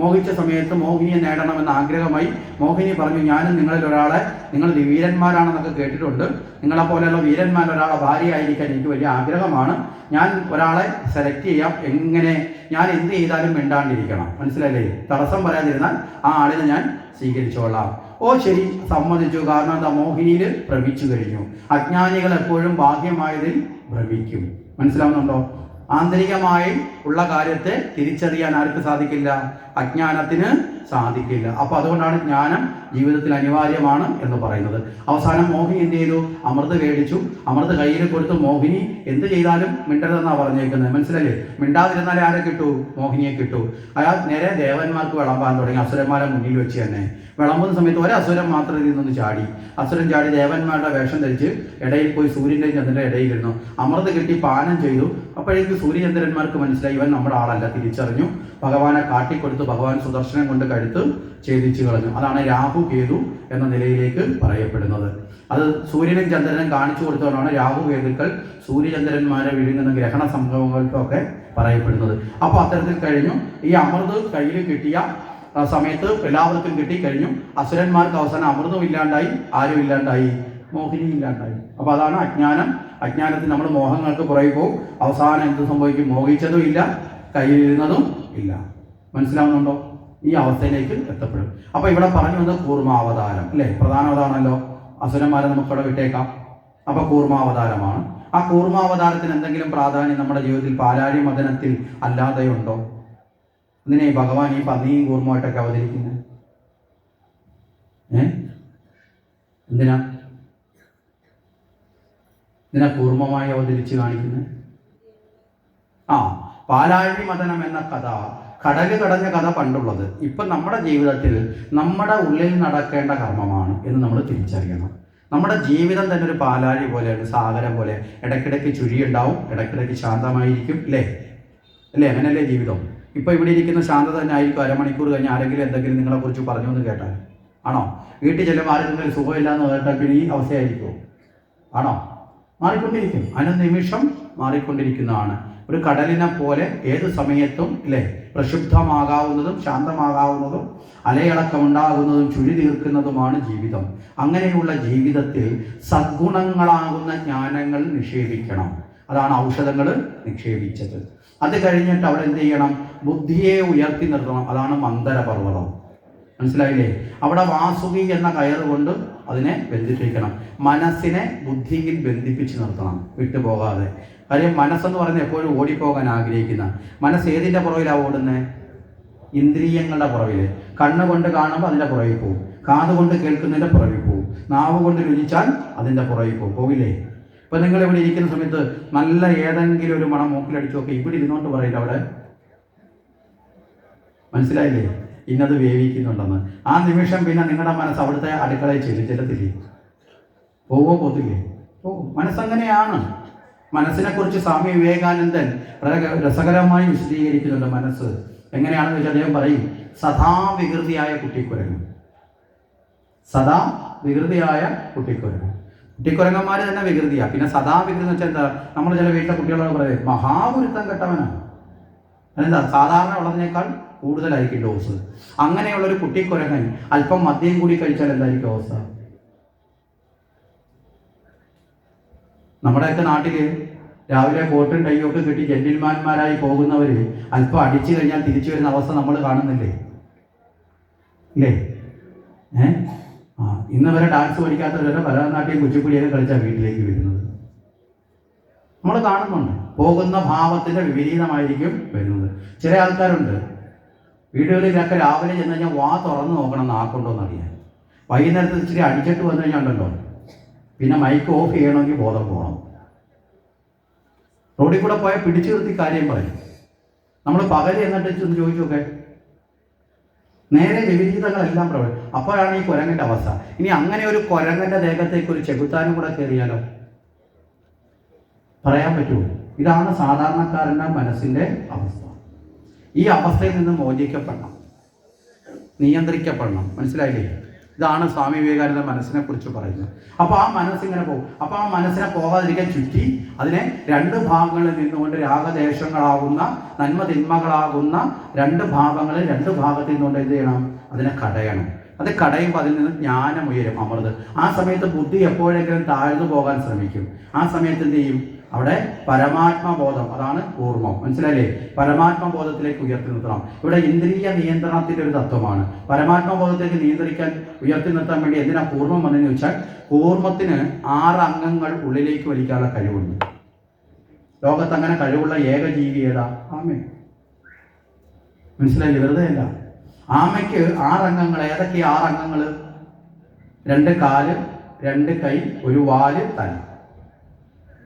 മോഹിച്ച സമയത്ത് മോഹിനിയെ നേടണമെന്ന ആഗ്രഹമായി. മോഹിനി പറഞ്ഞു, ഞാനും നിങ്ങളിൽ ഒരാളെ, നിങ്ങൾ വീരന്മാരാണെന്നൊക്കെ കേട്ടിട്ടുണ്ട്, നിങ്ങളെപ്പോലെയുള്ള വീരന്മാരൊരാളെ ഭാര്യയായിരിക്കാൻ എനിക്ക് വലിയ ആഗ്രഹമാണ്. ഞാൻ ഒരാളെ സെലക്ട് ചെയ്യാം. എങ്ങനെ? ഞാൻ എന്ത് ചെയ്താലും മിണ്ടാണ്ടിരിക്കണം, മനസ്സിലല്ലേ? തടസ്സം പറയാതിരുന്നാൽ ആ ആളിനെ ഞാൻ സ്വീകരിച്ചോളാം. ഓ ശരി, സമ്മതിച്ചു. കാരണം എന്താ? മോഹിനിയിൽ ഭ്രമിച്ചു കഴിഞ്ഞു. അജ്ഞാനികൾ എപ്പോഴും ബാഹ്യമായതിൽ ഭ്രമിക്കും. മനസ്സിലാവുന്നുണ്ടോ? ആന്തരികമായി ഉള്ള കാര്യത്തെ തിരിച്ചറിയാൻ ആർക്ക് സാധിക്കില്ല? അജ്ഞാനത്തിന് സാധിക്കില്ല. അപ്പൊ അതുകൊണ്ടാണ് ജ്ഞാനം ജീവിതത്തിൽ അനിവാര്യമാണ് എന്ന് പറയുന്നത്. അവസാനം മോഹിനി എന്ത് ചെയ്തു? അമൃത് മേടിച്ചു. അമൃത് കയ്യിൽ കൊടുത്ത് മോഹിനി എന്ത് ചെയ്താലും മിണ്ടരുതെന്നാണ് പറഞ്ഞേക്കുന്നത്. മനസ്സിലല്ലേ? മിണ്ടാതിരുന്നാലേ ആരെ കിട്ടൂ? മോഹിനിയെ കിട്ടൂ. അയാൾ നേരെ ദേവന്മാർക്ക് വിളമ്പാൻ തുടങ്ങി. അസുരന്മാരെ മുന്നിൽ വെച്ച് തന്നെ വിളമ്പുന്ന സമയത്ത് ഒരസുരൻ മാത്രം ഇതിൽ നിന്ന് ചാടി. അസുരൻ ചാടി ദേവന്മാരുടെ വേഷം ധരിച്ച് ഇടയിൽ പോയി സൂര്യൻ്റെയും ചന്ദ്രൻ്റെ ഇടയിലിരുന്നു. അമൃത് കിട്ടി പാനം ചെയ്തു. അപ്പോഴേക്ക് സൂര്യചന്ദ്രന്മാർക്ക് മനസ്സിലായി ഇവൻ നമ്മുടെ ആളല്ല. തിരിച്ചറിഞ്ഞു. ഭഗവാനെ കാട്ടിക്കൊടുത്ത് ഭഗവാൻ സുദർശനം കൊണ്ട് കഴുത്ത് ഛേദിച്ചു കളഞ്ഞു. അതാണ് രാഹു കേതു എന്ന നിലയിലേക്ക് പറയപ്പെടുന്നത്. അത് സൂര്യനും ചന്ദ്രനും കാണിച്ചു കൊടുത്തതുകൊണ്ടാണ് രാഹു കേതുക്കൾ സൂര്യചന്ദ്രന്മാരെ വിഴുങ്ങുന്ന ഗ്രഹണ സംഭവങ്ങൾക്കൊക്കെ പറയപ്പെടുന്നത്. അപ്പോൾ അത്തരത്തിൽ കഴിഞ്ഞു. ഈ അമൃത് കയ്യിൽ കിട്ടിയ സമയത്ത് എല്ലാവർക്കും കിട്ടിക്കഴിഞ്ഞു. അസുരന്മാർക്ക് അവസാനം അമൃതം ഇല്ലാണ്ടായി. ആരും ഇല്ലാണ്ടായി? മോഹിനി ഇല്ലാണ്ടായി. അപ്പൊ അതാണ് അജ്ഞാനം. അജ്ഞാനത്തിൽ നമ്മൾ മോഹങ്ങൾക്ക് പുറകെ പോകും. അവസാനം എന്ത് സംഭവിക്കും? മോഹിച്ചതും ഇല്ല, കയ്യിലിരുന്നതും ഇല്ല. മനസ്സിലാവുന്നുണ്ടോ? ഈ അവസ്ഥയിലേക്ക് എത്തപ്പെടും. അപ്പൊ ഇവിടെ പറഞ്ഞു വന്നത് കൂർമാവതാരം, അല്ലേ? പ്രധാനവതാണല്ലോ. അസുരന്മാരെ നമുക്കിവിടെ വിട്ടേക്കാം. അപ്പൊ കൂർമാവതാരമാണ്. ആ കൂർമാവതാരത്തിന് എന്തെങ്കിലും പ്രാധാന്യം നമ്മുടെ ജീവിതത്തിൽ പാലാഴി മദനത്തിൽ അല്ലാതെയുണ്ടോ? ഇതിനെ ഭഗവാൻ ഈ പന്നിയും കൂർമ്മമായിട്ടൊക്കെ അവതരിക്കുന്നത് എന്തിനാ കൂർമ്മമായി അവതരിച്ച് കാണിക്കുന്നത്? പാലാഴി മദനം എന്ന കഥ, കടല് കടഞ്ഞ കഥ പണ്ടുള്ളത്. ഇപ്പം നമ്മുടെ ജീവിതത്തിൽ നമ്മുടെ ഉള്ളിൽ നടക്കേണ്ട കർമ്മമാണ് എന്ന് നമ്മൾ തിരിച്ചറിയണം. നമ്മുടെ ജീവിതം തന്നെ ഒരു പാലാഴി പോലെയാണ്, സാഗരം പോലെ. ഇടയ്ക്കിടയ്ക്ക് ചുഴിയുണ്ടാവും, ഇടയ്ക്കിടയ്ക്ക് ശാന്തമായിരിക്കും. അല്ലേ? അങ്ങനെയല്ലേ ജീവിതം? ഇപ്പോൾ ഇവിടെ ഇരിക്കുന്ന ശാന്തത തന്നെ ആയിരിക്കും അരമണിക്കൂർ കഴിഞ്ഞ് ആരെങ്കിലും എന്തെങ്കിലും നിങ്ങളെക്കുറിച്ച് പറഞ്ഞു എന്ന് കേട്ടാൽ? ആണോ? വീട്ടിൽ ചെല്ലുമ്പോൾ ആരെങ്കിലും സുഖമില്ല എന്ന് കേട്ടാൽ പിന്നെ ഈ അവസ്ഥയായിരിക്കുമോ? ആണോ? മാറിക്കൊണ്ടിരിക്കും, അനുനിമിഷം മാറിക്കൊണ്ടിരിക്കുന്നതാണ്. ഒരു കടലിനെ പോലെ ഏത് സമയത്തും പ്രക്ഷുബ്ധമാകാവുന്നതും ശാന്തമാകാവുന്നതും അലയിളക്കമുണ്ടാകുന്നതും ചുഴി തീർക്കുന്നതുമാണ് ജീവിതം. അങ്ങനെയുള്ള ജീവിതത്തിൽ സദ്ഗുണങ്ങളാകുന്ന ജ്ഞാനങ്ങൾ നിക്ഷേപിക്കണം. അതാണ് ഔഷധങ്ങൾ നിക്ഷേപിച്ചത്. അത് കഴിഞ്ഞിട്ട് അവിടെ എന്ത് ചെയ്യണം? ബുദ്ധിയെ ഉയർത്തി നിർത്തണം. അതാണ് മന്ദരപർവ്വതം. മനസ്സിലായില്ലേ? അവിടെ വാസുകി എന്ന കയറുകൊണ്ട് അതിനെ ബന്ധിപ്പിക്കണം. മനസ്സിനെ ബുദ്ധിയിൽ ബന്ധിപ്പിച്ച് നിർത്തണം, വിട്ടുപോകാതെ. കാര്യം മനസ്സെന്ന് പറയുന്നത് എപ്പോഴും ഓടിപ്പോകാൻ ആഗ്രഹിക്കുന്ന മനസ്സ് ഏതിൻ്റെ പുറകിലാണ് ഓടുന്നത്? ഇന്ദ്രിയങ്ങളുടെ പുറകിൽ. കണ്ണുകൊണ്ട് കാണുമ്പോൾ അതിൻ്റെ പുറകിൽ പോകും, കാതുകൊണ്ട് കേൾക്കുന്നതിൻ്റെ പുറകിൽ പോകും, നാവ് കൊണ്ട് രുചിച്ചാൽ അതിൻ്റെ പുറകിൽ പോകും. പോകില്ലേ? ഇപ്പം നിങ്ങൾ ഇവിടെ ഇരിക്കുന്ന സമയത്ത് നല്ല ഏതെങ്കിലും ഒരു മണം മൂക്കിലടിച്ചു നോക്കി ഇവിടെ ഇരുന്നോണ്ട് പറയില്ല അവിടെ. മനസ്സിലായില്ലേ? ഇന്നത് വേവിക്കുന്നുണ്ടെന്ന്. ആ നിമിഷം പിന്നെ നിങ്ങളുടെ മനസ്സ് അവിടുത്തെ അടുക്കളയിൽ ചെല്ലത്തില്ലേ? പോകത്തില്ലേ? പോകും. മനസ്സങ്ങനെയാണ്. മനസ്സിനെക്കുറിച്ച് സ്വാമി വിവേകാനന്ദൻ വളരെ രസകരമായി വിശദീകരിക്കുന്നുണ്ട്. മനസ്സ് എങ്ങനെയാണെന്ന് വെച്ചാൽ അദ്ദേഹം പറയും, സദാ വികൃതിയായ കുട്ടിക്കുരങ്ങ്. സദാ വികൃതിയായ കുട്ടിക്കുരങ്ങ്. കുട്ടിക്കുരങ്ങന്മാർ തന്നെ വികൃതിയാണ്. പിന്നെ സദാ വികൃതി എന്ന് വെച്ചാൽ എന്താ? നമ്മൾ ചില വീട്ടിലെ കുട്ടികളോട് പറയുന്നത് മഹാഗുരുത്തം കെട്ടവനാണ്. അതെന്താ? സാധാരണ ഉള്ളതിനേക്കാൾ കൂടുതലായിരിക്കും ഡോസ്. അങ്ങനെയുള്ളൊരു കുട്ടിക്കുരങ്ങൻ അല്പം മദ്യം കൂടി കഴിച്ചാൽ എന്തായിരിക്കും അവസ്ഥ? നമ്മുടെയൊക്കെ നാട്ടിൽ രാവിലെ കോട്ടും ടൈയും ഒക്കെ കിട്ടി ജെന്റിൽമാന്മാരായി പോകുന്നവർ അല്പം അടിച്ചു കഴിഞ്ഞാൽ തിരിച്ചു വരുന്ന അവസ്ഥ നമ്മൾ കാണുന്നില്ലേ? ഇന്ന് വരെ ഡാൻസ് പഠിക്കാത്തവരെ ഭരതനാട്യം കുച്ചിപ്പുടിയൊക്കെ കളിച്ചാൽ വീട്ടിലേക്ക് വരുന്നത് നമ്മൾ കാണുന്നുണ്ട്. പോകുന്ന ഭാവത്തിന്റെ വിപരീതമായിരിക്കും വരുന്നത്. ചില ആൾക്കാരുണ്ട് വീടുകളിലൊക്കെ രാവിലെ ചെന്ന് കഴിഞ്ഞാൽ വാ തുറന്ന് നോക്കണം നാക്കുണ്ടോന്ന് അറിയാൻ. വൈകുന്നേരത്തെ ഇച്ചിരി അടിച്ചിട്ട് വന്നു കഴിഞ്ഞാൽ ഉണ്ടല്ലോ, പിന്നെ മൈക്ക് ഓഫ് ചെയ്യണമെങ്കിൽ ബോധം പോകണം. റോഡിൽ കൂടെ പോയാൽ പിടിച്ചു നിർത്തി കാര്യം പറയും. നമ്മൾ പകൽ എന്നിട്ട് ചെന്ന് ചോദിച്ചു നോക്കെ, നേരെ വിപരീതങ്ങളെല്ലാം പ്രവർത്തിക്കും. അപ്പോഴാണ് ഈ കുരങ്ങന്റെ അവസ്ഥ. ഇനി അങ്ങനെ ഒരു കുരങ്ങന്റെ ദേഹത്തേക്ക് ഒരു ചെകുത്താനും കൂടെ കയറിയാലോ? പറയാൻ പറ്റുമോ? ഇതാണ് സാധാരണക്കാരൻ്റെ മനസ്സിന്റെ അവസ്ഥ. ഈ അവസ്ഥയിൽ നിന്ന് മോചിക്കപ്പെടണം, നിയന്ത്രിക്കപ്പെടണം. മനസ്സിലായില്ലേ? ഇതാണ് സ്വാമി വിവേകാനന്ദ മനസ്സിനെ കുറിച്ച് പറയുന്നത്. അപ്പോൾ ആ മനസ്സിങ്ങനെ പോകും. അപ്പോൾ ആ മനസ്സിനെ പോകാതിരിക്കാൻ ചുറ്റി അതിനെ രണ്ട് ഭാഗങ്ങളിൽ നിന്നുകൊണ്ട് രാഗദേശങ്ങളാകുന്ന നന്മ തിന്മകളാകുന്ന രണ്ട് ഭാഗങ്ങളിൽ രണ്ട് ഭാഗത്തിൽ നിന്നുകൊണ്ട് എന്ത് ചെയ്യണം? അതിനെ കടയണം. അത് കടയുമ്പോൾ അതിൽ നിന്ന് ജ്ഞാനം ഉയരും, അമൃത്. ആ സമയത്ത് ബുദ്ധി എപ്പോഴെങ്കിലും താഴ്ന്നു പോകാൻ ശ്രമിക്കും. ആ സമയത്ത് എന്ത് ചെയ്യും? അവിടെ പരമാത്മബോധം, അതാണ് കൂർമ്മം. മനസ്സിലായില്ലേ? പരമാത്മബോധത്തിലേക്ക് ഉയർത്തി നിർത്തണം. ഇവിടെ ഇന്ദ്രിയ നിയന്ത്രണത്തിൻ്റെ ഒരു തത്വമാണ്. പരമാത്മബോധത്തിലേക്ക് നിയന്ത്രിക്കാൻ ഉയർത്തി നിർത്താൻ വേണ്ടി എന്തിനാ കൂർമ്മം വന്നതെന്ന് ചോദിച്ചാൽ, കൂർമ്മത്തിന് 6 അംഗങ്ങൾ ഉള്ളിലേക്ക് വലിക്കാനുള്ള കഴിവുണ്ട്. ലോകത്ത് അങ്ങനെ കഴിവുള്ള ഏക ജീവി ഏതാ? ആമ. മനസ്സിലായില്ലേ? വെറുതെ അല്ല. ആമയ്ക്ക് 6 അംഗങ്ങൾ. ഏതൊക്കെ 6 അംഗങ്ങൾ? 2 കാല്, 2 കൈ, 1 വാല്, തല.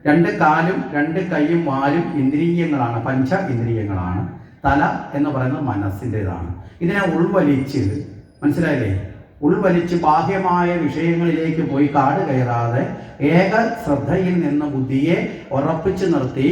2 കാലും 2 കൈയും വാലും ഇന്ദ്രിയങ്ങളാണ്, പഞ്ച ഇന്ദ്രിയങ്ങളാണ്. തല എന്ന് പറയുന്നത് മനസ്സിൻ്റെതാണ്. ഇതിനെ ഉൾവലിച്ച്, മനസ്സിലായില്ലേ? ഉൾവലിച്ച് ബാഹ്യമായ വിഷയങ്ങളിലേക്ക് പോയി കാട് കയറാതെ ഏക ശ്രദ്ധയിൽ നിന്ന് ബുദ്ധിയെ ഉറപ്പിച്ചു നിർത്തി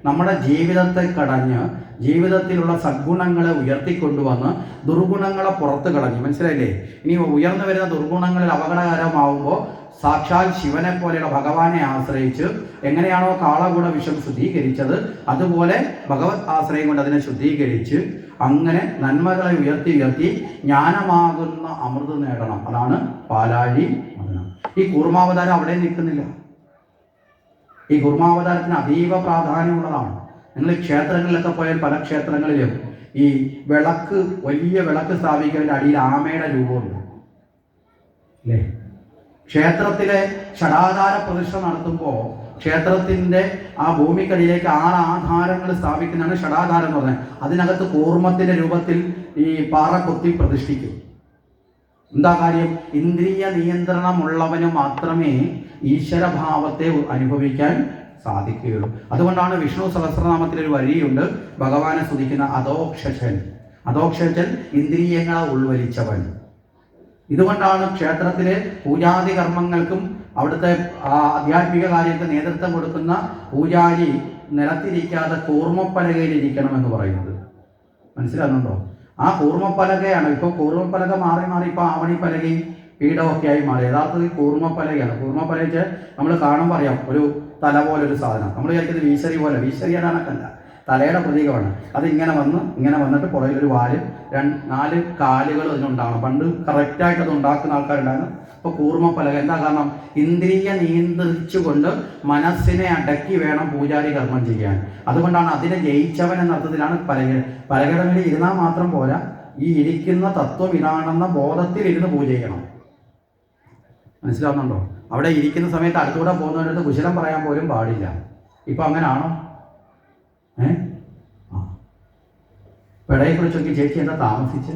നമ്മുടെ ജീവിതത്തെ കടഞ്ഞ് ജീവിതത്തിലുള്ള സദ്ഗുണങ്ങളെ ഉയർത്തിക്കൊണ്ടുവന്ന് ദുർഗുണങ്ങളെ പുറത്ത് കളഞ്ഞു. മനസ്സിലായില്ലേ? ഇനി ഉയർന്നു വരുന്ന ദുർഗുണങ്ങളിൽ അപകടകരമാവുമ്പോൾ സാക്ഷാൽ ശിവനെ പോലെയുള്ള ഭഗവാനെ ആശ്രയിച്ച് എങ്ങനെയാണോ കാളകൂട വിഷം ശുദ്ധീകരിച്ചത് അതുപോലെ ഭഗവത് ആശ്രയം കൊണ്ട് അതിനെ ശുദ്ധീകരിച്ച് അങ്ങനെ നന്മകളെ ഉയർത്തി ജ്ഞാനമാകുന്ന അമൃത് നേടണം. അതാണ് പാലാഴി മദനം. ഈ കൂർമാവതാരം അവിടെ നിൽക്കുന്നില്ല. ഈ കൂർമാവതാരത്തിന് അതീവ പ്രാധാന്യമുള്ളതാണ്. നിങ്ങൾ ക്ഷേത്രങ്ങളിലൊക്കെ പോയാൽ പല ക്ഷേത്രങ്ങളിലും ഈ വിളക്ക്, വലിയ വിളക്ക് സ്ഥാപിക്കുന്നതിൻ്റെ അടിയിൽ ആമയുടെ രൂപമുണ്ട് അല്ലേ? ക്ഷേത്രത്തിലെ ഷടാധാര പ്രതിഷ്ഠ നടത്തുമ്പോൾ ക്ഷേത്രത്തിൻ്റെ ആ ഭൂമിക്കടിയിലേക്ക് 6 ആധാരങ്ങൾ സ്ഥാപിക്കുന്നതാണ് ഷടാധാരം എന്ന് പറഞ്ഞത്. അതിനകത്ത് കൂർമ്മത്തിൻ്റെ രൂപത്തിൽ ഈ പാറ കൊത്തി പ്രതിഷ്ഠിക്കും. എന്താ കാര്യം? ഇന്ദ്രിയ നിയന്ത്രണമുള്ളവന് മാത്രമേ ഈശ്വരഭാവത്തെ അനുഭവിക്കാൻ സാധിക്കുകയുള്ളൂ. അതുകൊണ്ടാണ് വിഷ്ണു സഹസ്രനാമത്തിൽ ഒരു വരിയുണ്ട്, ഭഗവാനെ സ്തുതിക്കുന്ന അധോക്ഷജൻ. അധോക്ഷജൻ ഇന്ദ്രിയങ്ങളെ ഉൾവലിച്ചവൻ. ഇതുകൊണ്ടാണ് ക്ഷേത്രത്തിലെ പൂജാതി കർമ്മങ്ങൾക്കും അവിടുത്തെ ആധ്യാത്മിക കാര്യങ്ങൾക്ക് നേതൃത്വം കൊടുക്കുന്ന പൂജാരി നിലത്തിരിക്കാതെ കൂർമ്മപ്പലകയിലിരിക്കണം എന്ന് പറയുന്നത്. മനസ്സിലാകുന്നുണ്ടോ? ആ കൂർമ്മപ്പലകയാണ്. ഇപ്പോൾ കൂർമ്മപ്പലക മാറി മാറി ഇപ്പോൾ ആവണിപ്പലകയും പീഠമൊക്കെ ആയി മാറി. യഥാർത്ഥത്തിൽ കൂർമ്മപ്പലകയാണ്. കൂർമ്മപ്പലക നമ്മൾ കാണുമ്പോൾ അറിയാം, ഒരു തല പോലൊരു സാധനം. നമ്മൾ വിചാരിക്കുന്നത് വീശരി പോലെ, വീശരിയുടെ കണക്കല്ല, തലയുടെ പ്രതീകമാണ്. അത് ഇങ്ങനെ വന്നിട്ട് പുറകിലൊരു വാല്, 4 കാലുകൾ അതിനുണ്ടാകണം. പണ്ട് കറക്റ്റായിട്ട് അത് ഉണ്ടാക്കുന്ന ആൾക്കാരുണ്ടായിരുന്നു. ഇപ്പോൾ കൂർമ്മപ്പലക എന്താ കാരണം? ഇന്ദ്രിയ നിയന്ത്രിച്ചുകൊണ്ട് മനസ്സിനെ അടക്കി വേണം പൂജാരി കർമ്മം ചെയ്യാൻ. അതുകൊണ്ടാണ് അതിനെ ജയിച്ചവൻ എന്ന അർത്ഥത്തിലാണ് പലകയുടെ മേലെ ഇരുന്നാൽ മാത്രം പോരാ, ഈ ഇരിക്കുന്ന തത്വം ഇതാണെന്ന ബോധത്തിൽ ഇരുന്ന് പൂജ ചെയ്യണം. മനസ്സിലാവുന്നുണ്ടോ? അവിടെ ഇരിക്കുന്ന സമയത്ത് അടുത്തുകൂടെ പോകുന്നവരടുത്ത് കുശലം പറയാൻ പോലും പാടില്ല. ഇപ്പം അങ്ങനാണോ? പെടയെ കുറിച്ചൊക്കെ ചേച്ചി എന്താ താമസിച്ച്?